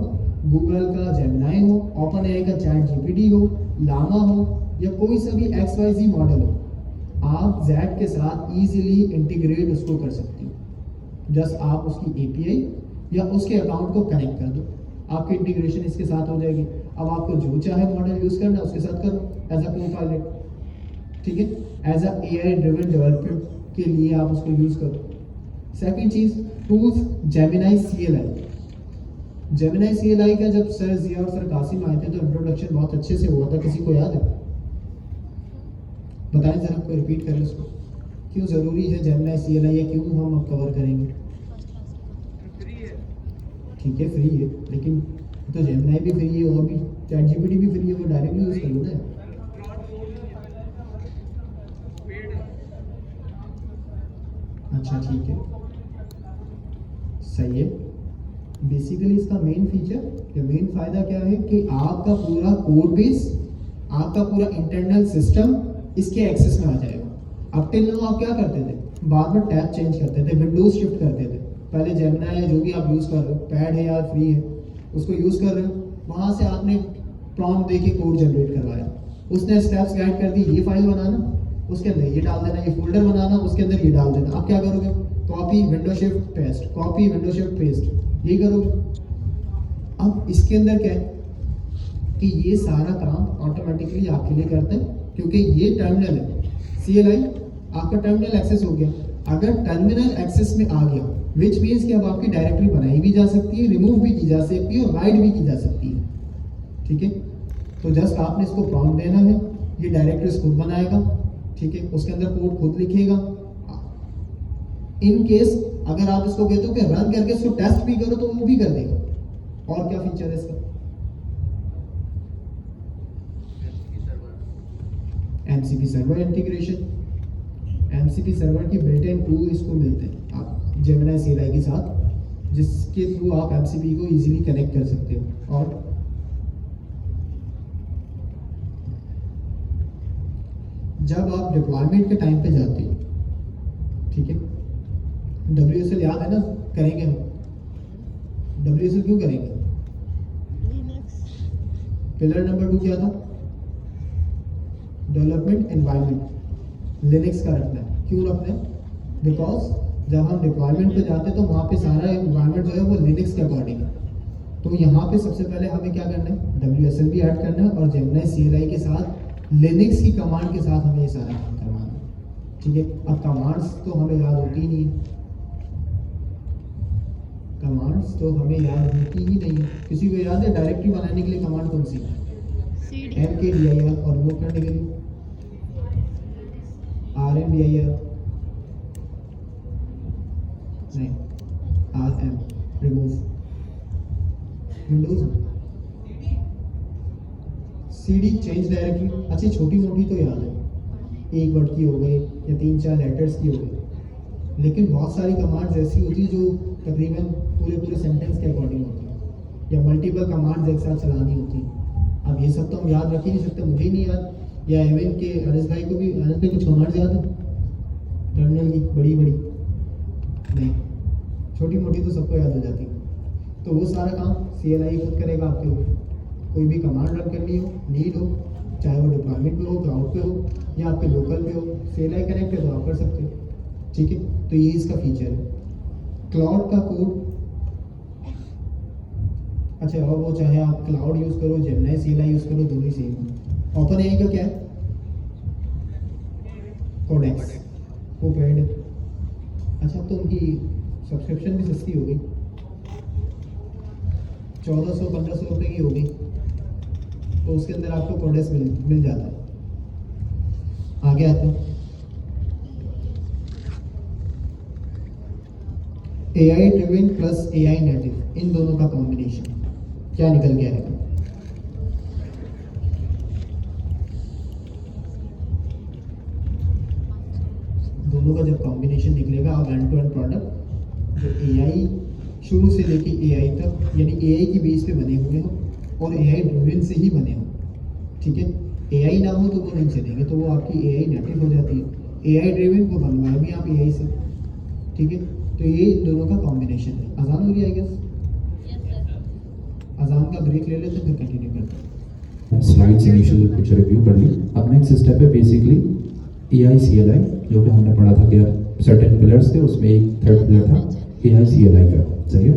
गूगल का जेमिनाई हो, ओपन एआई का चैट GPT हो, लामा हो, या कोई सा भी XYZ मॉडल हो, आप Z के साथ इजीली इंटीग्रेट उसको कर सकते हो। जस्ट आप उसकी API या उसके अकाउंट को कनेक्ट कर दो, आपकी इंटीग्रेशन इसके साथ हो जाएगी। अब आपको जो चाहे मॉडल यूज़ करना है उसके साथ करो एज अ को पायलट, ठीक है। As a AI driven development के लिए आप उसको यूज़ करो। सेकंड चीज़, tools Gemini CLI। Gemini CLI का जब सर जिया और सर कासिम आए थे तो इंट्रोडक्शन बहुत अच्छे से हुआ था, किसी को याद है? बताएं जरा, कोई रिपीट करें उसको, क्यों ज़रूरी है जेमिनाई CLI, या क्यों हम अब कवर करेंगे? ठीक है, फ्री है, लेकिन तो जेमिनाई भी फ्री है और भी चैट GPT भी फ्री है, वो डायरेक्टली यूज़ कर लो ना। अच्छा ठीक है, सही है। बेसिकली इसका मेन फीचर या मेन फायदा क्या है कि आपका पूरा कोड बेस, आपका पूरा इंटरनल सिस्टम इसके एक्सेस में आ जाएगा। अब टिल नाउ आप क्या करते थे? बाद में टैब चेंज करते थे, विंडोज शिफ्ट करते थे। पहले जेमिनाई है जो भी आप यूज़ कर रहे हो, पैड है या फ्री है, उसको यूज़ कर रहे हो, वहाँ से आपने प्रॉम्प्ट दे के कोड जनरेट करवाया, उसने स्टेप्स गाइड कर दी, ये फाइल बनाना, उसके अंदर ये डाल देना, ये फोल्डर बनाना, उसके अंदर ये डाल देना। आप क्या करोगे? Copy window shift paste, copy window shift paste, ये करोगे। अब इसके अंदर क्या है कि ये सारा काम ऑटोमेटिकली आपके लिए करते हैं, क्योंकि ये टर्मिनल है। CLI आपका टर्मिनल एक्सेस हो गया। अगर टर्मिनल एक्सेस में आ गया, विच मीन्स कि अब आपकी डायरेक्टरी बनाई भी जा सकती है, रिमूव भी की जा सकती है और राइट भी की जा सकती है, ठीक है। तो जस्ट आपने इसको प्रॉम्प्ट देना है, ये डायरेक्टरीज खुद बनाएगा, ठीक है, उसके अंदर कोड खुद लिखेगा। इन केस अगर आप इसको कहते हो कि रन करके इसको टेस्ट भी करो तो वो भी कर देगा। और क्या फीचर है इसका? MCP server integration, MCP server की बिल्ट इन टूल इसको मिलते हैं आप जेमिनाई CLI के साथ, जिसके थ्रू आप MCP को इजीली कनेक्ट कर सकते हो। और जब आप डिप्लॉयमेंट के टाइम पे जाते हो, ठीक है, WSL याद है ना, करेंगे हम। WSL क्यों करेंगे? पिलर नंबर 2 क्या था? डेवलपमेंट एनवायरनमेंट लिनक्स का रखना है। क्यों रखना है? बिकॉज जब हम डिप्लॉयमेंट पे जाते हैं तो वहाँ पे सारा एनवायरनमेंट जो है वो लिनक्स के अकॉर्डिंग है। तो यहाँ पे सबसे पहले हमें क्या करना है? WSL भी ऐड करना है और जेमिनाई CLI के साथ लिनक्स की कमांड के साथ हमें ये सारा काम करवाना है, ठीक है। अब कमांड्स तो हमें याद होती ही नहीं है, कमांड्स तो हमें याद होती ही नहीं है। किसी को याद है डायरेक्टरी बनाने के लिए कमांड कौन सी? mkdir, और रिमूव करने के लिए rmdir, नहीं rm, रिमूव। विंडोज में cd चेंज डायरेक्टरी। अच्छा, छोटी मोटी तो याद है, एक वर्ड की हो गई या 3-4 लेटर्स की हो गई, लेकिन बहुत सारी कमांड्स ऐसी होती है जो तकरीबन पूरे सेंटेंस के अकॉर्डिंग होती है, या मल्टीपल कमांड्स एक साथ चलानी होती हैं। अब ये सब तो हम याद रख ही नहीं सकते, मुझे ही नहीं याद, या एवन के अनस भाई को भी, अनस भाई कुछ कमांड्स याद है टर्मिनल की? बड़ी नहीं, छोटी मोटी तो सबको याद हो जाती है। तो वो सारा काम CLI खुद करेगा आपके लिए। कोई भी कमांड रन करनी हो, नीड हो, चाहे वो डिप्लॉयमेंट पे हो, क्लाउड पे हो, या आपके लोकल पे हो, CLI कनेक्ट है तो आप कर सकते हो। ठीक है, तो ये इसका फीचर है। क्लाउड का कोड, अच्छा, और वो चाहे आप क्लाउड यूज़ करो, जेमिनी CLI यूज़ करो, दोनों ही सेम है। ओपन AI का क्या है? कोडेक्स, वो पेड। अच्छा, तो उनकी सब्सक्रिप्शन भी सस्ती हो गई, 1400-1500 रुपये की हो गई, तो उसके अंदर आपको कोडेक्स मिल जाता है। आगे आते हैं, AI driven plus AI native, इन दोनों का कॉम्बिनेशन क्या निकल के आएगा? दोनों का जब कॉम्बिनेशन निकलेगा, आप एंड टू एंड प्रोडक्ट जो AI शुरू से लेके AI तक, यानी AI की बेस पे बने हुए हो और AI ड्रिवन से ही बने हो। ठीक है, AI ना हो तो वो नहीं चलेंगे, तो वो आपकी AI नेटिव हो जाती है। AI ड्रिवन को बनवाया भी आप AI से। ठीक है, तो ये दोनों का कॉम्बिनेशन है। अजान हो रही है, आई गेस अजान का ब्रेक ले लेते हैं, फिर कंटिन्यू करते हैं। स्लाइड्स इनिशियल कुछ रिव्यू कर ली। अब नेक्स्ट स्टेप है बेसिकली AI CLI, जो कि हमने पढ़ा था कि यार सर्टेन पिलर्स थे, उसमें एक थर्ड पिलर था AI CLI का। सही है,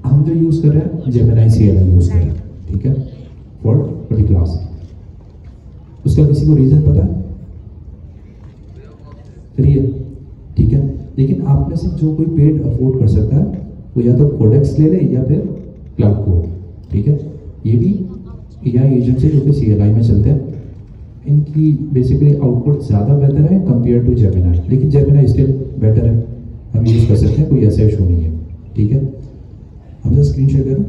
हम जो यूज़ कर रहे हैं जेमिनी CLI यूज़ कर रहे हैं। ठीक है, फॉर बड़ी क्लास। उसका किसी को रीज़न पता है? फ्री है, ठीक है, लेकिन आप में से जो कोई पेड अफोर्ड कर सकता है वो या तो कोडेक्स ले ले या फिर क्लाउड कोड। ठीक है, ये भी AI एजेंट से जो कि CLI में चलते हैं। इनकी बेसिकली आउटपुट ज़्यादा बेहतर है कंपेयर टू जेमिनी, लेकिन जेमिनी स्टिल बेटर है, हम यूज़ कर सकते हैं, कोई ऐसा इशू नहीं है। ठीक है, हम तो स्क्रीन शेयर करो।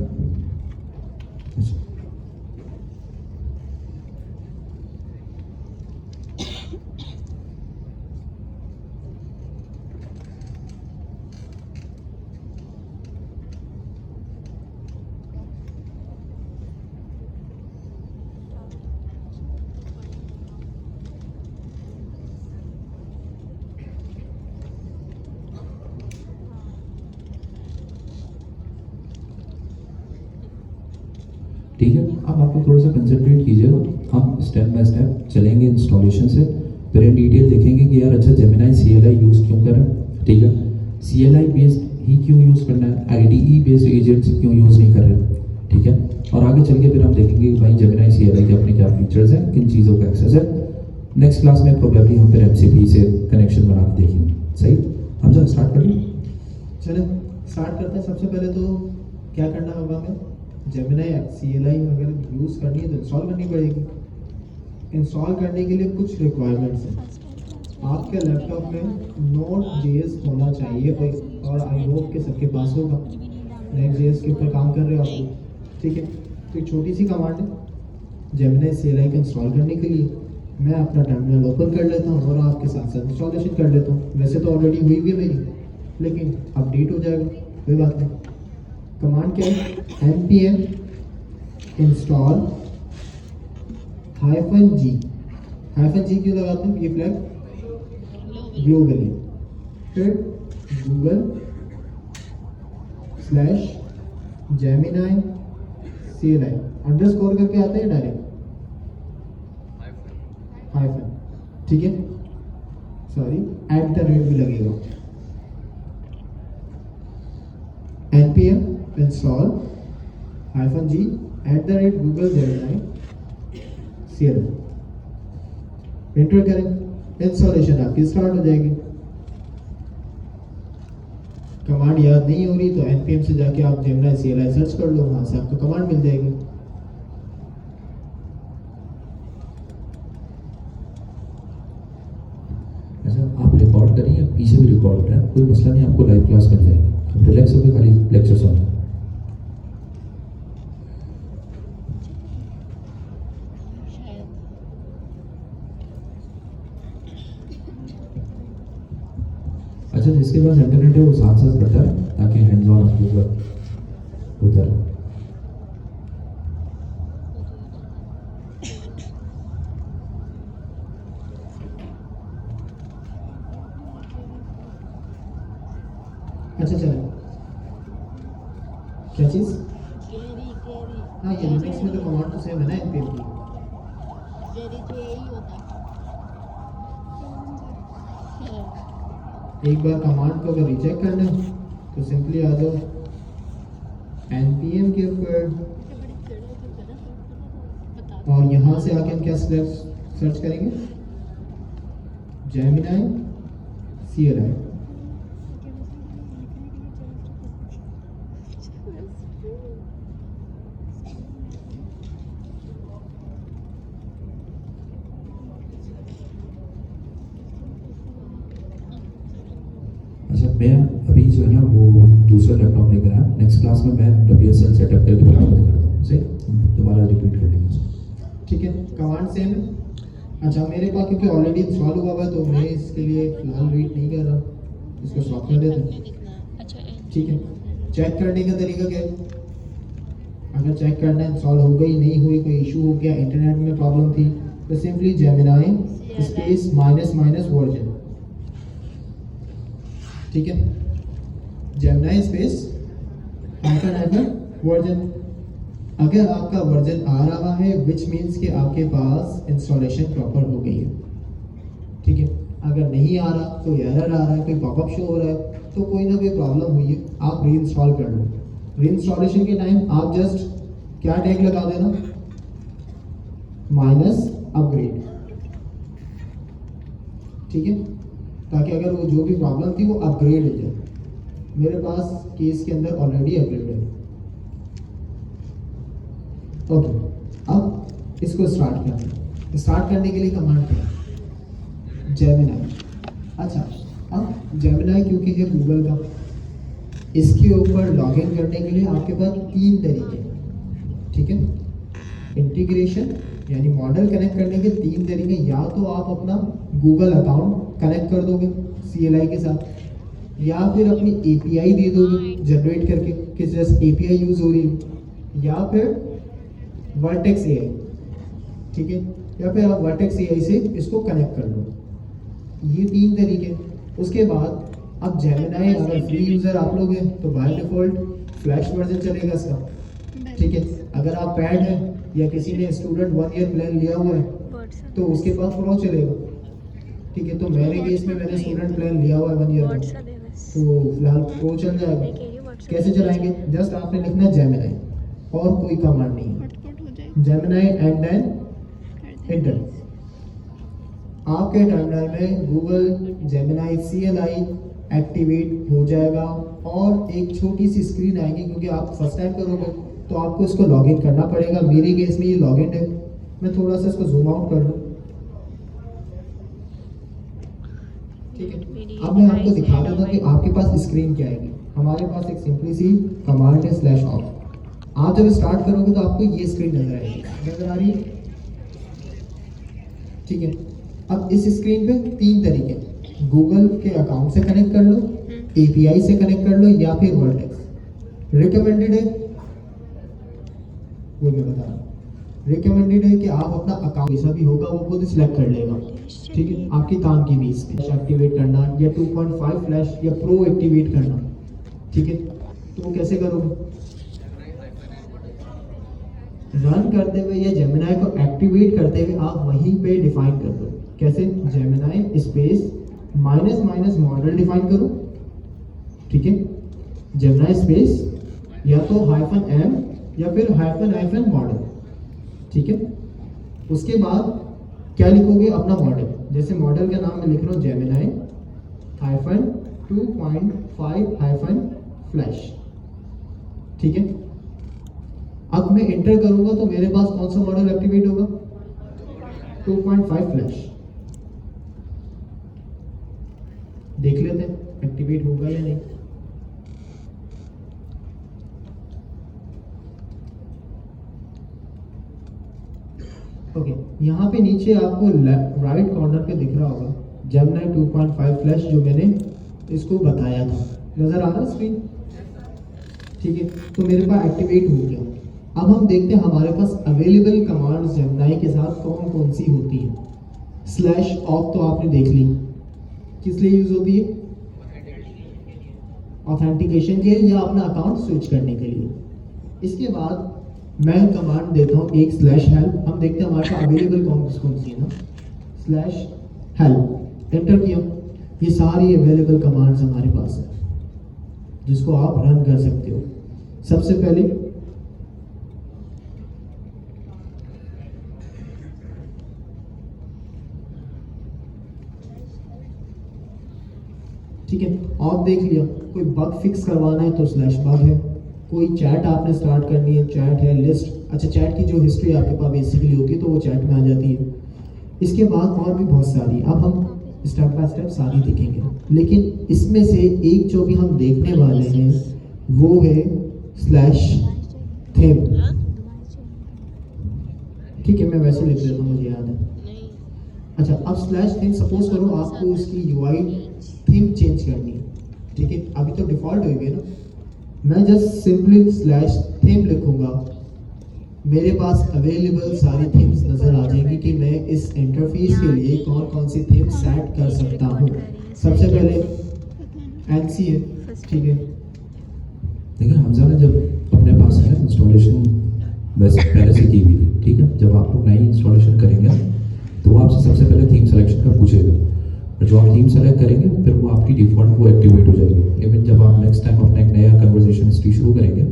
ठीक है, अब आपको थोड़ा सा कंसंट्रेट कीजिएगा, हम स्टेप बाय स्टेप चलेंगे इंस्टॉलेशन से, फिर इन डिटेल देखेंगे कि यार अच्छा जेमिनी CLI यूज़ क्यों करें। ठीक है, CLI बेस्ड ही क्यों यूज़ करना है, IDE बेस्ड एजेंट्स क्यों यूज़ नहीं कर रहे। ठीक है, और आगे चल के फिर हम देखेंगे कि भाई जेमिनी CLI के अपने क्या फीचर्स हैं, किन चीज़ों का एक्सेस है। नेक्स्ट क्लास में प्रोबेबली हम फिर MCP से कनेक्शन बना के देखेंगे। सही, हम जब स्टार्ट करें, चलें स्टार्ट करते हैं। सबसे पहले तो क्या करना होगा, हमें जेमिनी CLI अगर यूज़ करनी है तो इंस्टॉल करनी पड़ेगी। इंस्टॉल करने के लिए कुछ रिक्वायरमेंट्स हैं। आपके लैपटॉप में Node.js होना चाहिए, और आई होप के सबके पास होगा। Next.js के ऊपर काम कर रहे हो आप, ठीक है। तो एक छोटी सी कमांड है जेमिनी CLI को इंस्टॉल करने के लिए। मैं अपना टर्मिनल ओपन कर लेता हूँ और आपके साथ साथ इंस्टॉलेशन कर लेता हूँ। वैसे तो ऑलरेडी हुई भी है मेरी, लेकिन अपडेट हो जाएगा, कोई बात नहीं। कमांड क्या है, npm install -g। -g क्यों लगाते हैं, ये फ्लैग ग्लोबली। फिर google/gemini CLI अंडरस्कोर करके आता है डायरेक्ट हाइफन, ठीक है, सॉरी @ भी लगेगा। npm install -g @Google Gemini CLI enter करें, इंस्टॉलेशन आपकी स्टार्ट हो जाएगी। कमांड याद नहीं हो रही तो npm से जाके आप जेमिनी CLI सर्च कर लो, वहाँ से आपको कमांड मिल जाएगी। अच्छा, आप रिकॉर्ड करें या पीछे भी रिकॉर्ड हो रहा है, कोई मसला नहीं, आपको लाइव क्लास मिल जाएगी, तो रिलैक्स होकर खाली लेक्चर सुनना। शायद अच्छा, जिसके पास इंटरनेट है वो साथ साथ पढ़ता है ताकि हैंड्स ऑन आपके ऊपर होता रहे। अच्छा चलो, क्या चीज़? गेरी गेरी हाँ, ये लिनक्स में तो कमांड तो सेम है ना npm की। गेरी तो यही होता है। एक बार कमांड को अगर रिचेक करना है तो सिंपली आ जाओ npm के ऊपर, बता और यहाँ से आके हम क्या सर्च करेंगे? Gemini CLI। अच्छा, मैं अभी जो है ना वो दूसरा लैपटॉप लेकर आया, नेक्स्ट क्लास में मैं WSL सेटअप करके बराबर दिखाता हूँ, सही दोबारा रिपीट कर लेंगे उसको। ठीक है, कमांड सेम है। अच्छा, मेरे पास क्योंकि ऑलरेडी इंस्टॉल हुआ हुआ है तो मैं इसके लिए फिलहाल रीड नहीं कर रहा, इसको स्टॉप कर देते हैं। अच्छा ठीक है, चेक करने का तरीका क्या है? अगर चेक करना इंस्टॉल हो गई नहीं हुई, कोई इशू हो गया, इंटरनेट में प्रॉब्लम थी, तो simply Gemini space minus version, ठीक है, जेमिनी स्पेस वर्जन। अगर आपका वर्जन आ रहा है विच मीन्स कि आपके पास इंस्टॉलेशन प्रॉपर हो गई है। ठीक है, अगर नहीं आ रहा, कोई एरर आ रहा है, कोई पॉपअप शो हो रहा है, तो कोई ना कोई प्रॉब्लम हुई है, आप री इंस्टॉल कर लो। री इंस्टॉलेशन के टाइम आप जस्ट क्या टैग लगा देना? -अपग्रेड। ठीक है, ताकि अगर वो जो भी प्रॉब्लम थी वो अपग्रेड हो जाए। मेरे पास केस के अंदर ऑलरेडी अपग्रेड है। ओके, अब इसको स्टार्ट करते हैं। स्टार्ट करने के लिए कमांड क्या है? जेमिनी। अच्छा, अब जेमिनी क्योंकि है गूगल का, इसके ऊपर लॉगिन करने के लिए आपके पास 3 तरीके हैं। ठीक है, इंटीग्रेशन यानी मॉडल कनेक्ट करने के 3 तरीके। या तो आप अपना गूगल अकाउंट कनेक्ट कर दोगे CLI के साथ, या फिर अपनी API दे दोगे जनरेट करके कि जस्ट API यूज हो रही है, या फिर वर्टेक्स AI। ठीक है, या फिर आप वर्टेक्स AI से इसको कनेक्ट कर लो। ये 3 तरीके। उसके बाद अब जेमिनी अगर फ्री यूजर आप लोग हैं तो बाय डिफॉल्ट फ्लैश वर्जन चलेगा इसका। ठीक है, अगर आप पैड है या किसी ने स्टूडेंट 1 ईयर प्लान लिया हुआ है तो उसके पास प्रो चलेगा। ठीक है, तो मेरे केस में मैंने स्टूडेंट प्लान लिया हुआ है 1 ईयर का, तो फिलहाल प्रो चल जाएगा। कैसे चलाएंगे? जस्ट आपने लिखना है जेमिनी और कोई कमांड नहीं है, जेमिनी एंड देन एंटर। आपके टर्मिनल में गूगल जेमिनी CLI एक्टिवेट हो जाएगा और एक छोटी सी स्क्रीन आएगी। क्योंकि आप फर्स्ट टाइम करोगे तो आपको इसको लॉगिन करना पड़ेगा। मेरे केस में ये लॉगिन है। मैं थोड़ा सा इसको जूम आउट कर लूँ। ठीक है, अब मैं आपको दिखा देता हूँ कि आपके पास स्क्रीन क्या आएगी। हमारे पास एक सिंपली सी कमांड है /ऑफ। आप जब स्टार्ट करोगे तो आपको ये स्क्रीन नजर आएगी, नजर आ रही है? ठीक है, अब इस स्क्रीन पे 3 तरीके, गूगल के अकाउंट से कनेक्ट कर लो, API से कनेक्ट कर लो, या फिर वर्टेक्स। रिकमेंडेड है वो मैं बता रहा हूँ, रिकमेंडेड है कि आप अपना अकाउंट जैसा भी होगा वो खुद सिलेक्ट कर लेगा। ठीक है, आपके काम की भी एक्टिवेट करना या 2.5 फ्लैश या प्रो एक्टिवेट करना। ठीक है, तो वो कैसे करोगे? रन करते हुए या जेमिनी को एक्टिवेट करते हुए आप वहीं पे डिफाइन कर दो। कैसे? जेमिनी स्पेस -- मॉडल डिफाइन करो। ठीक है, जेमिनी स्पेस या तो -m या फिर -- मॉडल। ठीक है, उसके बाद क्या लिखोगे? अपना मॉडल। जैसे मॉडल का नाम मैं लिख रहा हूँ जेमिनी 2.5-flash, ठीक है। अब मैं एंटर करूंगा तो मेरे पास कौन सा मॉडल एक्टिवेट होगा? 2.5 फ्लैश। देख लेते हैं एक्टिवेट होगा या नहीं। ओके, यहाँ पे नीचे आपको राइट कॉर्नर पे दिख रहा होगा जेमिनी 2.5 फ्लैश, जो मैंने इसको बताया था। नजर आ रहा स्क्रीन? ठीक है, तो मेरे पास एक्टिवेट हो गया। अब हम देखते हैं हमारे पास अवेलेबल कमांड्स जेमिनी के साथ कौन कौन सी होती हैं। स्लैश ऑफ तो आपने देख ली, किस लिए यूज होती है? ऑथेंटिकेशन के लिए या अपना अकाउंट स्विच करने के लिए। इसके बाद मैं कमांड देता हूँ एक स्लैश हेल्प। हम देखते हैं हमारे पास अवेलेबल कौन सी है ना। स्लैश हेल्प एंटर किया, ये सारी अवेलेबल कमांड्स हमारे पास है जिसको आप रन कर सकते हो। सबसे पहले ठीक है, और देख लिया। कोई बग फिक्स करवाना है तो स्लैश बग है। कोई चैट आपने स्टार्ट करनी है, चैट है, लिस्ट। अच्छा, चैट की जो हिस्ट्री आपके पास बेसिकली होती है तो वो चैट में आ जाती है। इसके बाद और भी बहुत सारी, अब हम स्टेप बाय स्टेप सारी देखेंगे, लेकिन इसमें से एक जो भी हम देखने वाले हैं वो है स्लैश थीम। ठीक है, मैं वैसे लिख देता हूँ, मुझे याद है। नहीं अच्छा, अब स्लैश थीम, सपोज करो आपको उसकी यूआई थीम चेंज करनी है। ठीक है, अभी तो डिफॉल्ट हुई है ना। मैं जस्ट सिंपली स्लैश थीम लिखूंगा, मेरे पास अवेलेबल सारी थीम्स नजर आ जाएंगी कि मैं इस इंटरफेस के लिए कौन कौन सी थीम सेट कर सकता हूँ। सबसे पहले एनसी है, ठीक है। देखिए हमजा ने जब अपने पास है इंस्टॉलेशन वैसे पहले से की हुई थी, ठीक है। जब आप लोग नई इंस्टॉलेशन करेंगे तो वो आपसे सबसे पहले थीम सिलेक्शन का पूछेगा, और जो आप थीम सेलेक्ट करेंगे फिर वो आपकी डिफ़ॉल्ट वो एक्टिवेट हो जाएगी। इवन जब आप नेक्स्ट टाइम अपना एक नया कन्वर्सेशन हिस्ट्री शुरू करेंगे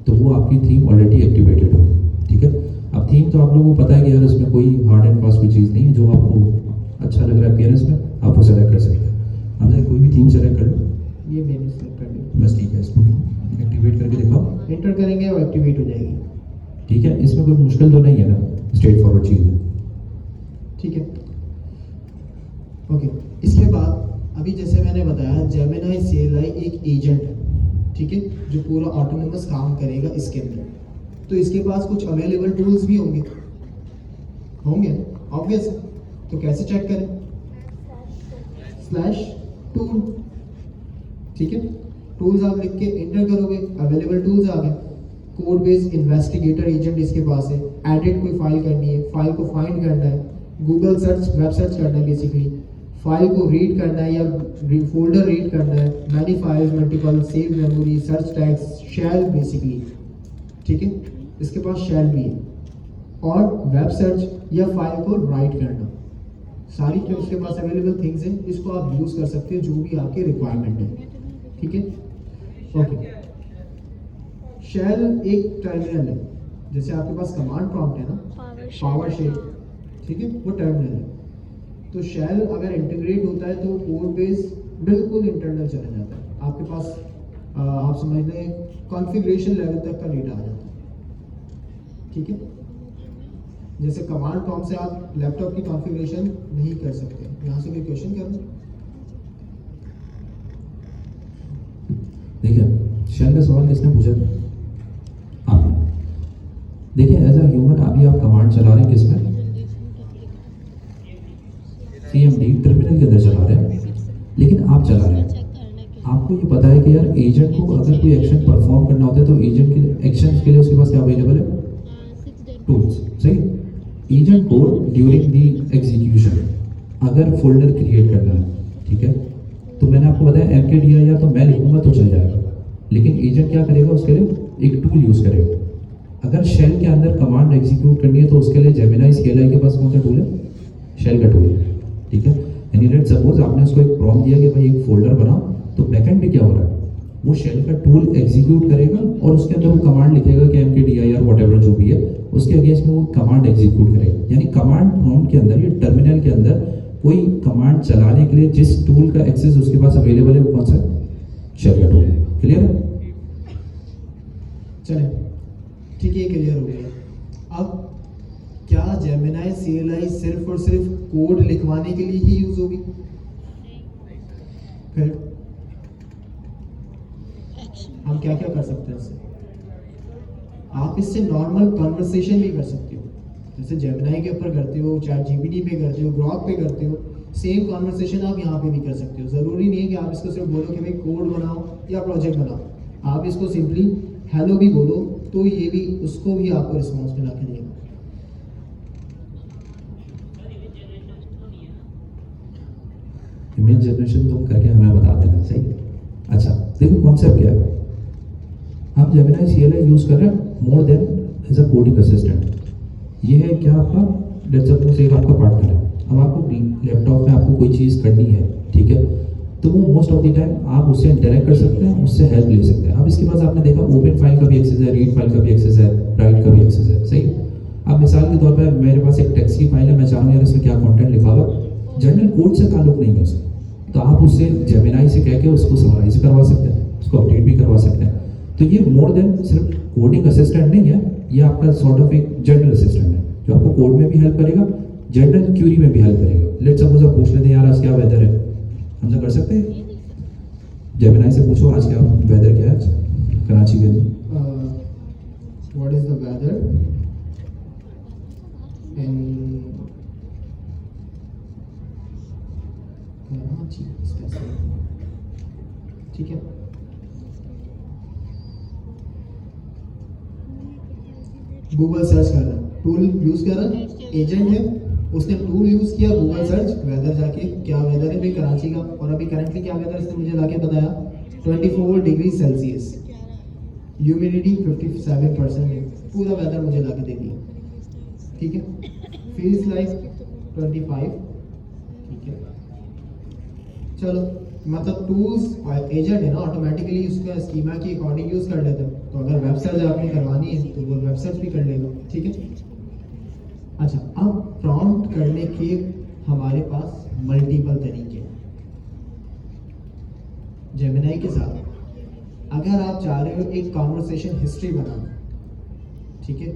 तो वो आपकी थीम ऑलरेडी एक्टिवेटेड होगी, ठीक है। अब थीम तो आप लोगों को पता है कि यार इसमें कोई हार्ड एंड फास्ट कोई चीज़ नहीं है, जो आपको अच्छा लग रहा है अपीयरेंस में आप वो सेलेक्ट कर सकते हैं। हमने कोई भी थीम सेलेक्ट कर लो, ये मैंने सेलेक्ट कर लिया, बस ठीक है। इसको एक्टिवेट करके दिखाओ, एंटर करेंगे वो एक्टिवेट हो जाएगी। ठीक है। इसमें कोई मुश्किल तो नहीं है ना, स्ट्रेट फॉरवर्ड चीज़ है, ठीक है। ओके, इसके बाद अभी जैसे मैंने बताया जेमिनी CLI एक एजेंट है, ठीक है, जो पूरा ऑटोनोमस काम करेगा इसके अंदर। तो इसके पास कुछ अवेलेबल टूल्स भी होंगे ऑब्वियस। तो कैसे चेक करें? स्लैश टूल, ठीक है। टूल्स आप लिख के एंटर करोगे, अवेलेबल टूल्स आ गए। कोड बेस्ड इन्वेस्टिगेटर एजेंट इसके पास है। एडिट कोई फाइल करनी है, फाइल को फाइंड करना है, गूगल सर्च, वेब सर्च करना है, बेसिकली फाइल को रीड करना है या फोल्डर रीड करना है, many files, multiple, save memory, search tags, shell basically, ठीक है। इसके पास शेल भी है, और वेब सर्च या फाइल को राइट करना, सारी जो इसके पास अवेलेबल थिंग्स हैं, इसको आप यूज कर सकते हो जो भी आपके रिक्वायरमेंट है, ठीक है। ओके, शेल एक टर्मिनल है, जैसे आपके पास कमांड प्रॉम्प्ट है ना, पावर शेल, ठीक है, वो टर्मिनल है। तो शेल अगर इंटीग्रेट होता है तो कोड बेस बिल्कुल इंटरनल चला जाता है आपके पास। आप समझ लें कॉन्फ़िगरेशन लेवल तक का डेटा आ जाता है, ठीक है। जैसे कमांड प्रॉम्प्ट से आप लैपटॉप की कॉन्फ़िगरेशन नहीं कर सकते। यहाँ से कोई क्वेश्चन करो। देखिए शेल का सवाल किसने पूछा था? आपने। देखिए एज अ ह्यूमन अभी आप कमांड चला रहे हैं किसमें? CMD टर्मिनल के अंदर चला रहे हैं, लेकिन आप चला रहे हैं। चेक करने के लिए आपको ये पता है कि यार एजेंट को अगर कोई एक्शन परफॉर्म करना होता है तो एजेंट के लिए एक्शन के लिए उसके पास क्या अवेलेबल है? 6 डेट टूल्स, सही। एजेंट को ड्यूरिंग दी एग्जीक्यूशन अगर फोल्डर क्रिएट करना है, ठीक है, तो मैंने आपको बताया mkdir तो मैं लिखूंगा तो चल जाएगा, लेकिन एजेंट क्या करेगा? उसके लिए एक टूल यूज करेगा। अगर शेल के अंदर कमांड एग्जीक्यूट करनी है तो उसके लिए जेमिनी CLI के पास कौन सा टूल है? शेल का टूल है, ठीक है। यानी लेट्स सपोज आपने उसको एक प्रॉम्प्ट दिया कि भाई एक फोल्डर बनाओ, तो बैकएंड पे क्या हो रहा है? वो शेल का टूल एग्जीक्यूट करेगा और उसके अंदर वो कमांड लिखेगा कि mkdir व्हाटएवर जो भी है, उसके अगेंस्ट में वो कमांड एग्जीक्यूट करेगा। यानी कमांड प्रॉम्प्ट के अंदर, ये टर्मिनल के अंदर कोई कमांड चलाने के लिए जिस टूल का एक्सेस उसके पास अवेलेबल है वो कौन सा है? Shell tool. क्लियर है? चलें, ठीक है, क्लियर हो गया। अब क्या जेमिनाई CLI सिर्फ और सिर्फ कोड लिखवाने के लिए ही यूज होगी? फिर हम क्या क्या कर सकते हैं इससे? आप इससे नॉर्मल कन्वर्सेशन भी कर सकते हो, जैसे जेमिनाई के ऊपर करते हो, चैट GPT पे करते हो, ग्रॉक पे करते हो, सेम कन्वर्सेशन आप यहाँ पे भी कर सकते हो। ज़रूरी नहीं है कि आप इसको सिर्फ बोलो कि भाई कोड बनाओ या प्रोजेक्ट बनाओ, आप इसको सिंपली हेलो भी बोलो तो ये भी, उसको भी आपको रिस्पॉन्स मिला के देगा। इमेज जनरेशन तुम करके हमें बता देना, सही? अच्छा, देखो कॉन्सेप्ट क्या है। हम जेमिनाई CLI यूज कर रहे हैं more than as a coding assistant. ये है क्या आपका, लेट्स सपोज एक आपका पार्टनर है, अब आपको लैपटॉप में आपको कोई चीज़ करनी है, ठीक है, तो वो मोस्ट ऑफ द टाइम आप उससे इंटरेक्ट कर सकते हैं, उससे हेल्प ले सकते हैं। अब इसके पास आपने देखा ओपन फाइल का भी एक्सेस है, रीड फाइल का भी एक्सेस है, राइट का भी एक्सेस है, सही? अब मिसाल के तौर पर मेरे पास एक टेक्स्ट की फाइल है, मैं चाहूँ यार इसमें क्या कंटेंट लिखा हुआ, जनरल कोड से ताल्लुक नहीं है उसका, तो आप उससे जेमिनाई से कह के उसको समराइज करवा सकते हैं, उसको अपडेट भी करवा सकते हैं। तो ये मोर देन सिर्फ कोडिंग असिस्टेंट नहीं है, ये आपका सॉर्ट ऑफ एक जनरल असिस्टेंट है जो आपको कोड में भी हेल्प करेगा, जनरल क्यूरी में भी हेल्प करेगा। लेट्स सपोज आप पूछ लेते हैं यार आज क्या वेदर है, हमसे कर सकते हैं? जेमिनाई से पूछो आज क्या वेदर क्या है कराची के लिए। What is the weather in Karachi specific, ठीक है। गूगल सर्च कर रहा है, टूल यूज कर रहा है, एजेंट है, उसने टूल यूज किया, गूगल सर्च, वेदर जाके क्या वेदर है भाई कराची का, और अभी करंटली क्या वेदर इसने मुझे लाके बताया 24 डिग्री सेल्सियस, ह्यूमिडिटी 57% है, पूरा वेदर मुझे लाके दे दिया, ठीक है। फील्स लाइक 25, ठीक है। चलो, मतलब टूल्स और एजेंट है ना, ऑटोमेटिकली उसका स्कीमा के अकॉर्डिंग यूज कर लेते हैं, तो अगर वेब सर्च आपने करवानी है तो वो वेब सर्च भी कर लेगा, ठीक है। अच्छा, अब प्रॉम्प्ट करने के हमारे पास मल्टीपल तरीके हैं जेमिनाई के साथ। अगर आप चाह रहे हो एक कॉन्वर्सेशन हिस्ट्री बनाना, ठीक है,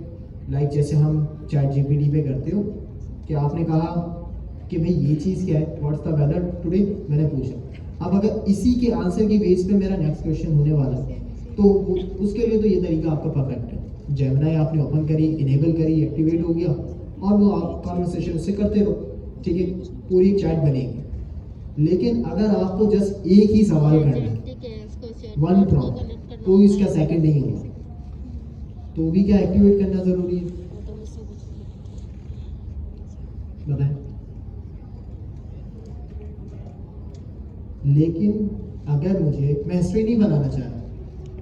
लाइक जैसे हम चैट GPT पे करते हो कि आपने कहा कि भाई ये चीज़ क्या है, व्हाट्स द वेदर टुडे, मैंने पूछा। अब अगर इसी के आंसर की बेस पे मेरा नेक्स्ट क्वेश्चन होने वाला है तो उसके लिए तो ये तरीका आपका परफेक्ट है। जेमिनाई आपने ओपन करी, इनेबल करी, एक्टिवेट हो गया और वो आप कॉन्वर्सेशन उससे करते रहो, ठीक है, पूरी चैट बनेगी। लेकिन अगर आपको जस्ट एक ही सवाल करना है, वन प्रॉम्प्ट, तो इसका सेकंड नहीं होगा, तो भी क्या एक्टिवेट करना जरूरी है, बताएं। लेकिन अगर मैं हिस्ट्री नहीं बनाना चाह रहा,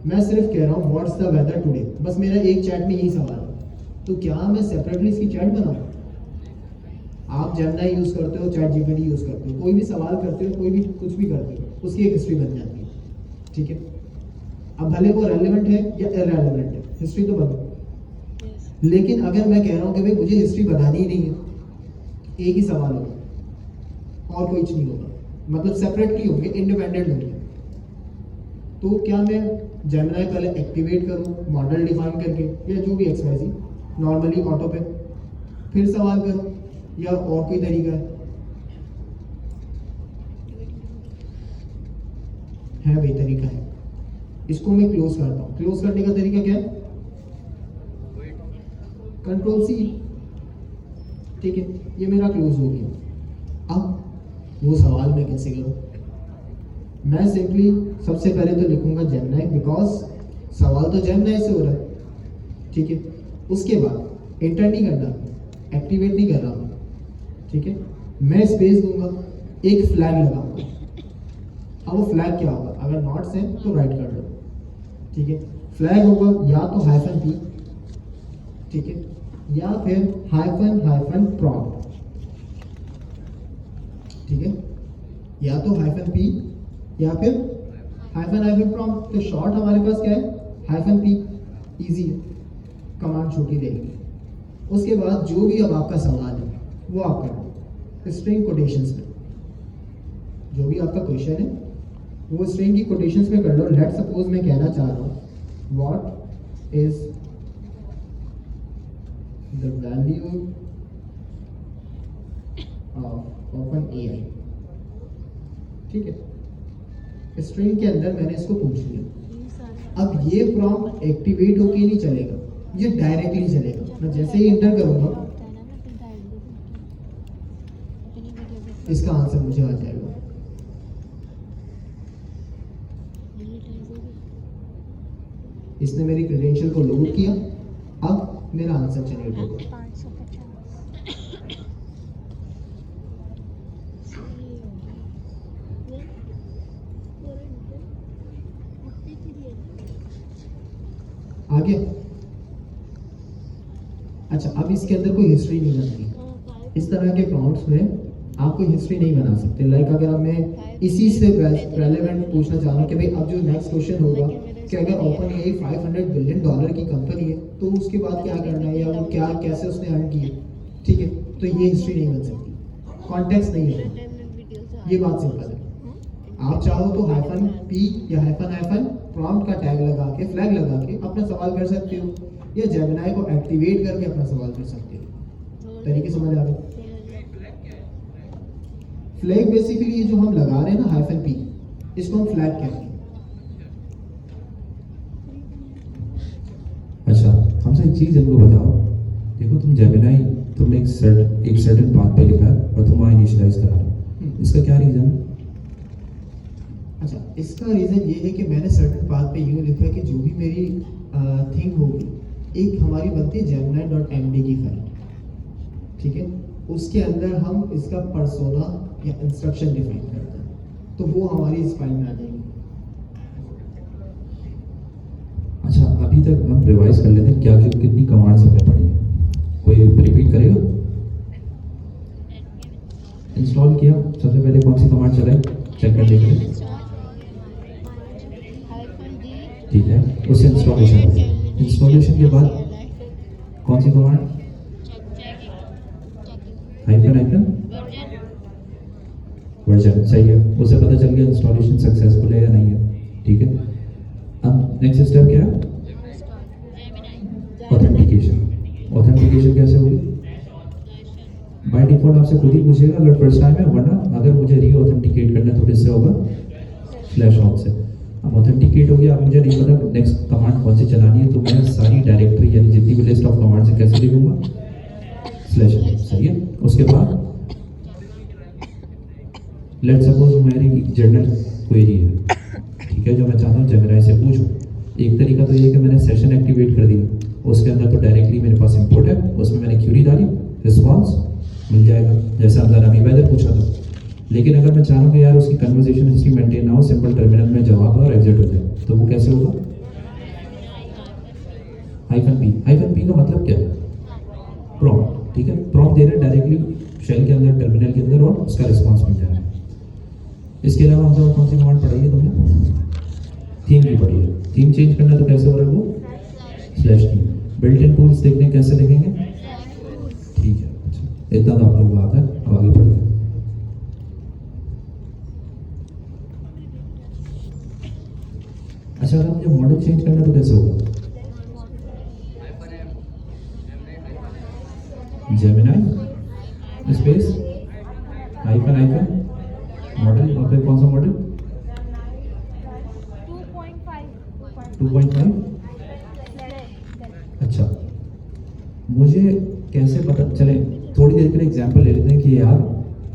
मैं सिर्फ कह रहा हूँ व्हाट्स द वेदर टुडे, बस मेरा एक चैट में यही सवाल है, तो क्या मैं सेपरेटली इसकी चैट बनाऊँ? आप जेमिनाई यूज करते हो, चैट GPT यूज करते हो, कोई भी सवाल करते हो, कोई भी कुछ भी करते हो, उसकी एक हिस्ट्री बन जाती है, ठीक है। अब भले वो रेलेवेंट है या इररेलेवेंट है, हिस्ट्री तो बनो। लेकिन अगर मैं कह रहा हूँ कि भाई मुझे हिस्ट्री बनानी ही नहीं है, एक ही सवाल होगा और कुछ नहीं होगा, मतलब सेपरेटली होंगे, इंडिपेंडेंट होंगे, तो क्या मैं जेमिनाई पहले एक्टिवेट करूं मॉडल डिफाइन करके या जो भी XYZ नॉर्मली ऑटो पे, फिर सवाल करूं, या और कोई तरीका है भाई? तरीका है, इसको मैं क्लोज करता हूं। क्लोज करने का तरीका क्या है? Ctrl+C, ठीक है, ये मेरा क्लोज हो गया। अब वो सवाल मैं कैसे करूं? मैं सिंपली सबसे पहले तो लिखूंगा जेमिनाई, बिकॉज सवाल तो जेमिनाई से हो रहा है, ठीक है। उसके बाद एंटर नहीं करना, एक्टिवेट नहीं कर रहा हूँ, ठीक है। मैं स्पेस दूंगा, एक फ्लैग लगाऊंगा। अब वो फ्लैग क्या होगा? अगर नॉट्स हैं तो राइट कर दो, ठीक है। फ्लैग होगा या तो -p, ठीक है, या फिर -prompt, ठीक है, या तो -p या फिर -prompt। तो शॉर्ट हमारे पास क्या है? -p, इजी है, कमांड छोटी रहेगी। उसके बाद जो भी अब आपका सवाल है वो आप कर दो, स्ट्रिंग कोटेशंस में, जो भी आपका क्वेश्चन है वो स्ट्रिंग की कोटेशंस में कर लो। लेट सपोज मैं कहना चाह रहा हूँ what is the value of OpenAI, ठीक है। स्ट्रिंग के अंदर मैंने इसको पूछ लिया। ये सारा अब ये प्रॉम्प्ट एक्टिवेट होके नहीं चलेगा, ये डायरेक्टली चलेगा। मैं जैसे ही इंटर करूंगा होता है ना, मैं फिर डाल दूँगी अपनी वीडियो पे इसका आंसर मुझे आ जाएगा। मोनेटाइज होगी। इसने मेरी क्रेडेंशियल को लोड किया, अब मेरा आंसर जनरेट होगा। 550। सही हो गया। आ गया। अच्छा, अब इसके अंदर कोई हिस्ट्री नहीं बनती। इस तरह के प्रॉम्प्ट्स में आप कोई हिस्ट्री नहीं बना सकते। लाइक अगर अब मैं इसी से रेलेवेंट पूछना चाह रहा हूँ कि भाई अब जो नेक्स्ट क्वेश्चन होगा कि अगर OpenAI $500 बिलियन की कंपनी है तो उसके बाद क्या करना है, या वो क्या कैसे उसने अर्न किए, ठीक है, तो ये हिस्ट्री नहीं बन सकती, कॉन्टेक्स्ट नहीं है। ये बात सिंपल है। आप चाहो तो -p या प्रॉम्प्ट का टैग लगा के, फ्लैग लगा के अपना सवाल कर सकते हो, या जेमिनाई को एक्टिवेट करके अपना सवाल कर सकते हो। तरीके समझ आ गए? फ्लैग बेसिकली ये जो हम लगा रहे हैं ना -p, इसको हम फ्लैग कहते हैं। अच्छा, हमसे एक चीज़ हमको बताओ। देखो तुम जेमिनाई, तुमने एक सर्टेन पाथ पे लिखा है और तुम वहाँ इनिशियलाइज करा रहे हो, इसका क्या रीज़न है? अच्छा, इसका रीज़न ये है कि मैंने सर्टेन पाथ पे यूँ लिखा कि जो भी मेरी थिंग होगी, एक हमारी बनती है gemini.md की फाइल, ठीक है, उसके अंदर हम इसका पर्सोना या इंस्ट्रक्शन डिफाइन करते हैं, तो वो हमारी इस फाइल में आ जाएगी। अच्छा, अभी तक हम रिवाइज कर लेते हैं क्या कितनी कमांड्स हमने पढ़ी है। कोई रिपीट करेगा? इंस्टॉल किया, सबसे पहले कौन सी कमांड चलाई, चेक कर देख लें। ठीक है, उससे इंस्टॉलेशन हो गया। इंस्टॉलेशन के बाद कौन सी कमांड? हाइफन वर्जन, सही है, उससे पता चल गया इंस्टॉलेशन सक्सेसफुल है या नहीं है। ठीक है, अब नेक्स्ट स्टेप क्या है? ऑथेंटिकेशन कैसे होगी? बाय डिफॉल्ट आपसे खुद ही पूछेगा अगर फर्स्ट टाइम है, वरना अगर मुझे री ऑथेंटिकेट करना है तो किससे होगा? स्लैश ऑन से। अब ऑथेंटिकेट हो गया, अब मुझे नहीं पता नेक्स्ट कमांड कौन सी चलानी है, तो मैं सारी डायरेक्टरी यानी जितनी भी लिस्ट ऑफ कमांड है कैसे लिखूंगा? स्लैश ऑन, सही है। उसके बाद लेट सपोज मेरी जर्नल क्वेरी है, ठीक है, जो मैं चाहता हूँ जेमिनाई से पूछूं। एक तरीका तो ये है कि मैंने सेशन एक्टिवेट कर दिया, उसके अंदर तो डायरेक्टली मेरे पास इंपोर्ट है, उसमें मैंने क्यूरी डाली, रिस्पॉन्स मिल जाएगा, जैसे हम जरा अभी वेदर पूछा था। लेकिन अगर मैं चाहूँ कि यार उसकी कन्वर्सेशन हिस्ट्री मेंटेन ना हो, सिंपल टर्मिनल में जवाब और एग्जिट हो जाए, तो वो कैसे होगा? -p का मतलब क्या है? प्रॉम्प्ट, ठीक है, प्रॉम्प्ट दे रहे डायरेक्टली शेल के अंदर, टर्मिनल के अंदर, और उसका रिस्पॉन्स मिल जाएगा। इसके अलावा हमसे कौन सी कमांड पढ़ाई है तुमने? थीम की पढ़ी है। थीम चेंज करना तो कैसे हो रहा है वो? /थीम। बिल्ट इन टूल्स देखने कैसे देखेंगे? ठीक है, अच्छा, इतना तो आप लोग बात है, अब आगे बढ़ते हैं। अच्छा, अगर मुझे मॉडल चेंज करना तो कैसे होगा? जेमिनाई स्पेस हाइफन मॉडल, और फिर कौन सा मॉडल? 2.5। अच्छा, मुझे कैसे पता चले? थोड़ी देर के लिए एग्जांपल ले लेते हैं कि यार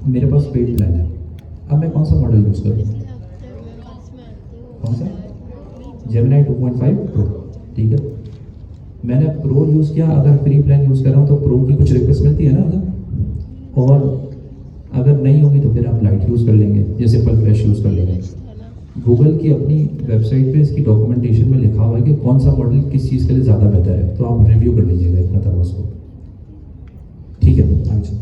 मेरे पास पेड प्लान है, अब मैं कौन सा मॉडल यूज़ करूँ? कौन सा? जेमिनाई 2.5 प्रो, ठीक है। मैंने प्रो यूज़ किया, अगर फ्री प्लान यूज़ कर रहा हूँ तो प्रो की कुछ रिक्वेस्ट मिलती है ना अगर, और अगर नहीं होगी तो फिर आप लाइट यूज़ कर लेंगे, जैसे सिंपल फ्लैश यूज़ कर लेंगे। गूगल की अपनी वेबसाइट पे इसकी डॉक्यूमेंटेशन में लिखा हुआ है कि कौन सा मॉडल किस चीज़ के लिए ज़्यादा बेहतर है, तो आप रिव्यू कर लीजिएगा एक मतलब उसको, ठीक है। आगे चलते हैं।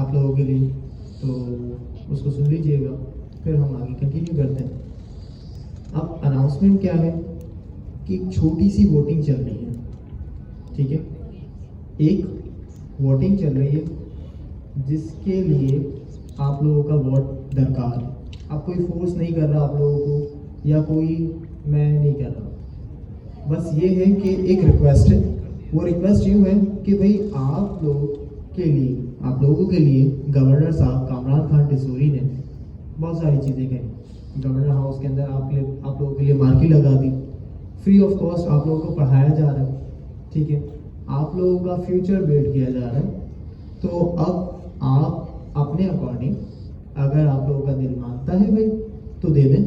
आप लोगों के लिए, तो उसको सुन लीजिएगा, फिर हम आगे कंटिन्यू करते हैं। अब अनाउंसमेंट क्या है कि एक छोटी सी वोटिंग चल रही है, ठीक है, एक वोटिंग चल रही है जिसके लिए आप लोगों का वोट दरकार है। अब कोई फोर्स नहीं कर रहा आप लोगों को, या कोई मैं नहीं कर रहा, बस ये है कि एक रिक्वेस्ट है। वो रिक्वेस्ट यूँ है कि भाई आप लोगों के लिए गवर्नर साहब कामरान खान टिसूरी ने बहुत सारी चीज़ें कही। गवर्नर हाउस के अंदर आप लोगों के लिए मार्की लगा दी, फ्री ऑफ कॉस्ट आप लोगों को पढ़ाया जा रहा है, ठीक है, आप लोगों का फ्यूचर बिल्ड किया जा रहा है। तो अब आप अपने अकॉर्डिंग, अगर आप लोगों का दिल मानता है भाई तो दे दें,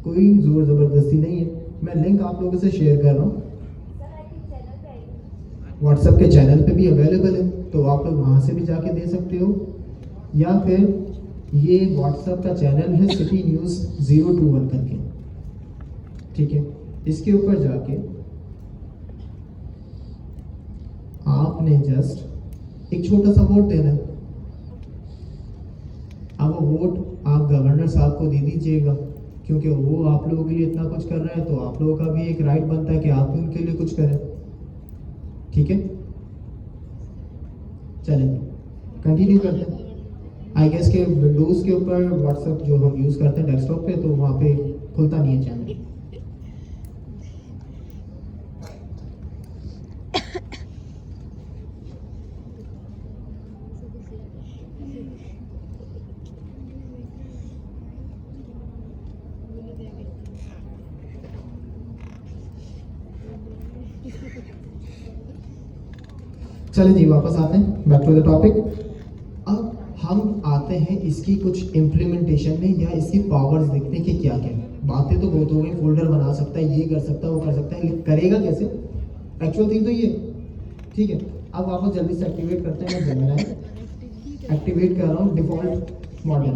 कोई ज़ोर ज़बरदस्ती नहीं है। मैं लिंक आप लोगों से शेयर कर रहा हूँ, व्हाट्सएप के चैनल पे भी अवेलेबल है, तो आप लोग वहाँ से भी जाके दे सकते हो, या फिर ये व्हाट्सएप का चैनल है सिटी न्यूज़ 021 करके, ठीक है, इसके ऊपर जाके आपने जस्ट एक छोटा सा वोट देना है। अब वो वोट आप गवर्नर साहब को दे दीजिएगा, क्योंकि वो आप लोगों के लिए इतना कुछ कर रहा है, तो आप लोगों का भी एक राइट बनता है कि आप भी उनके लिए कुछ करें, ठीक है। चलेंगे कंटिन्यू करते हैं। आई गेस के विंडोज़ के ऊपर व्हाट्सएप जो हम यूज़ करते हैं डेस्कटॉप पे, तो वहाँ पे खुलता नहीं है चैनल। चलिए जी वापस आते हैं, बैक टू द टॉपिक। अब हम आते हैं इसकी कुछ इम्प्लीमेंटेशन में, या इसकी पावर्स देखने के क्या क्या है। बातें तो बहुत हो गई, फोल्डर बना सकता है, ये कर सकता है, वो कर सकता है, लेकिन करेगा कैसे? एक्चुअल थिंग तो ये, ठीक है। अब वापस जल्दी से एक्टिवेट करते हैं। मैं जेमिनी एक्टिवेट कर रहा हूँ डिफ़ॉल्ट मॉडल,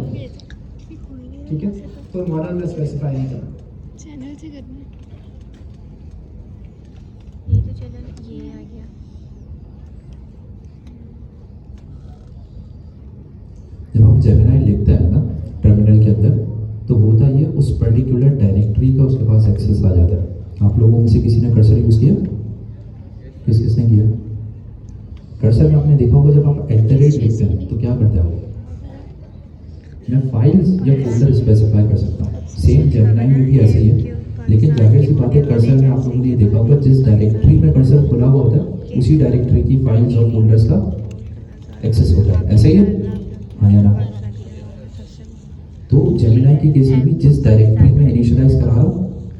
ठीक है, तो मॉडल में स्पेसिफाई नहीं करना। चैनल से करना है। ये तो चैनल ये आ गया। जब हम जेमिनी लिखते हैं ना टर्मिनल के अंदर, तो होता ये उस पर्टिकुलर डायरेक्टरी का उसके पास एक्सेस आ जाता है। आप लोगों में से किसी ने कर्सर यूज़ किया? किसने किया? कर्सर में आपने देखा होगा जब आप @ लिखते हैं तो क्या करता है वो? मैं फाइल्स या फोल्डर स्पेसिफाई कर सकता हूँ। सेम जेमिनी में भी ऐसे ही है, लेकिन जाहिर सी बात है कर्सर में आप लोगों ने ये देखा होगा जिस डायरेक्टरी में कर्सर खुला हुआ होता है उसी डायरेक्टरी की फाइल्स और फोल्डर्स का एक्सेस होता है। ऐसे ही है, हाँ या ना? तो जेमिनी के केस में भी जिस डायरेक्टरी में इनिशियलाइज करा रहा हूँ,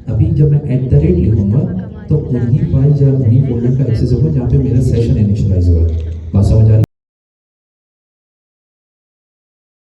अभी जब मैं @ लिखूंगा तो उन्हीं फाइल्स या उन्हीं फोल्डर का एक्सेस होगा जहाँ पे मेरा सेशन इनिशियलाइज हुआ है। बात समझ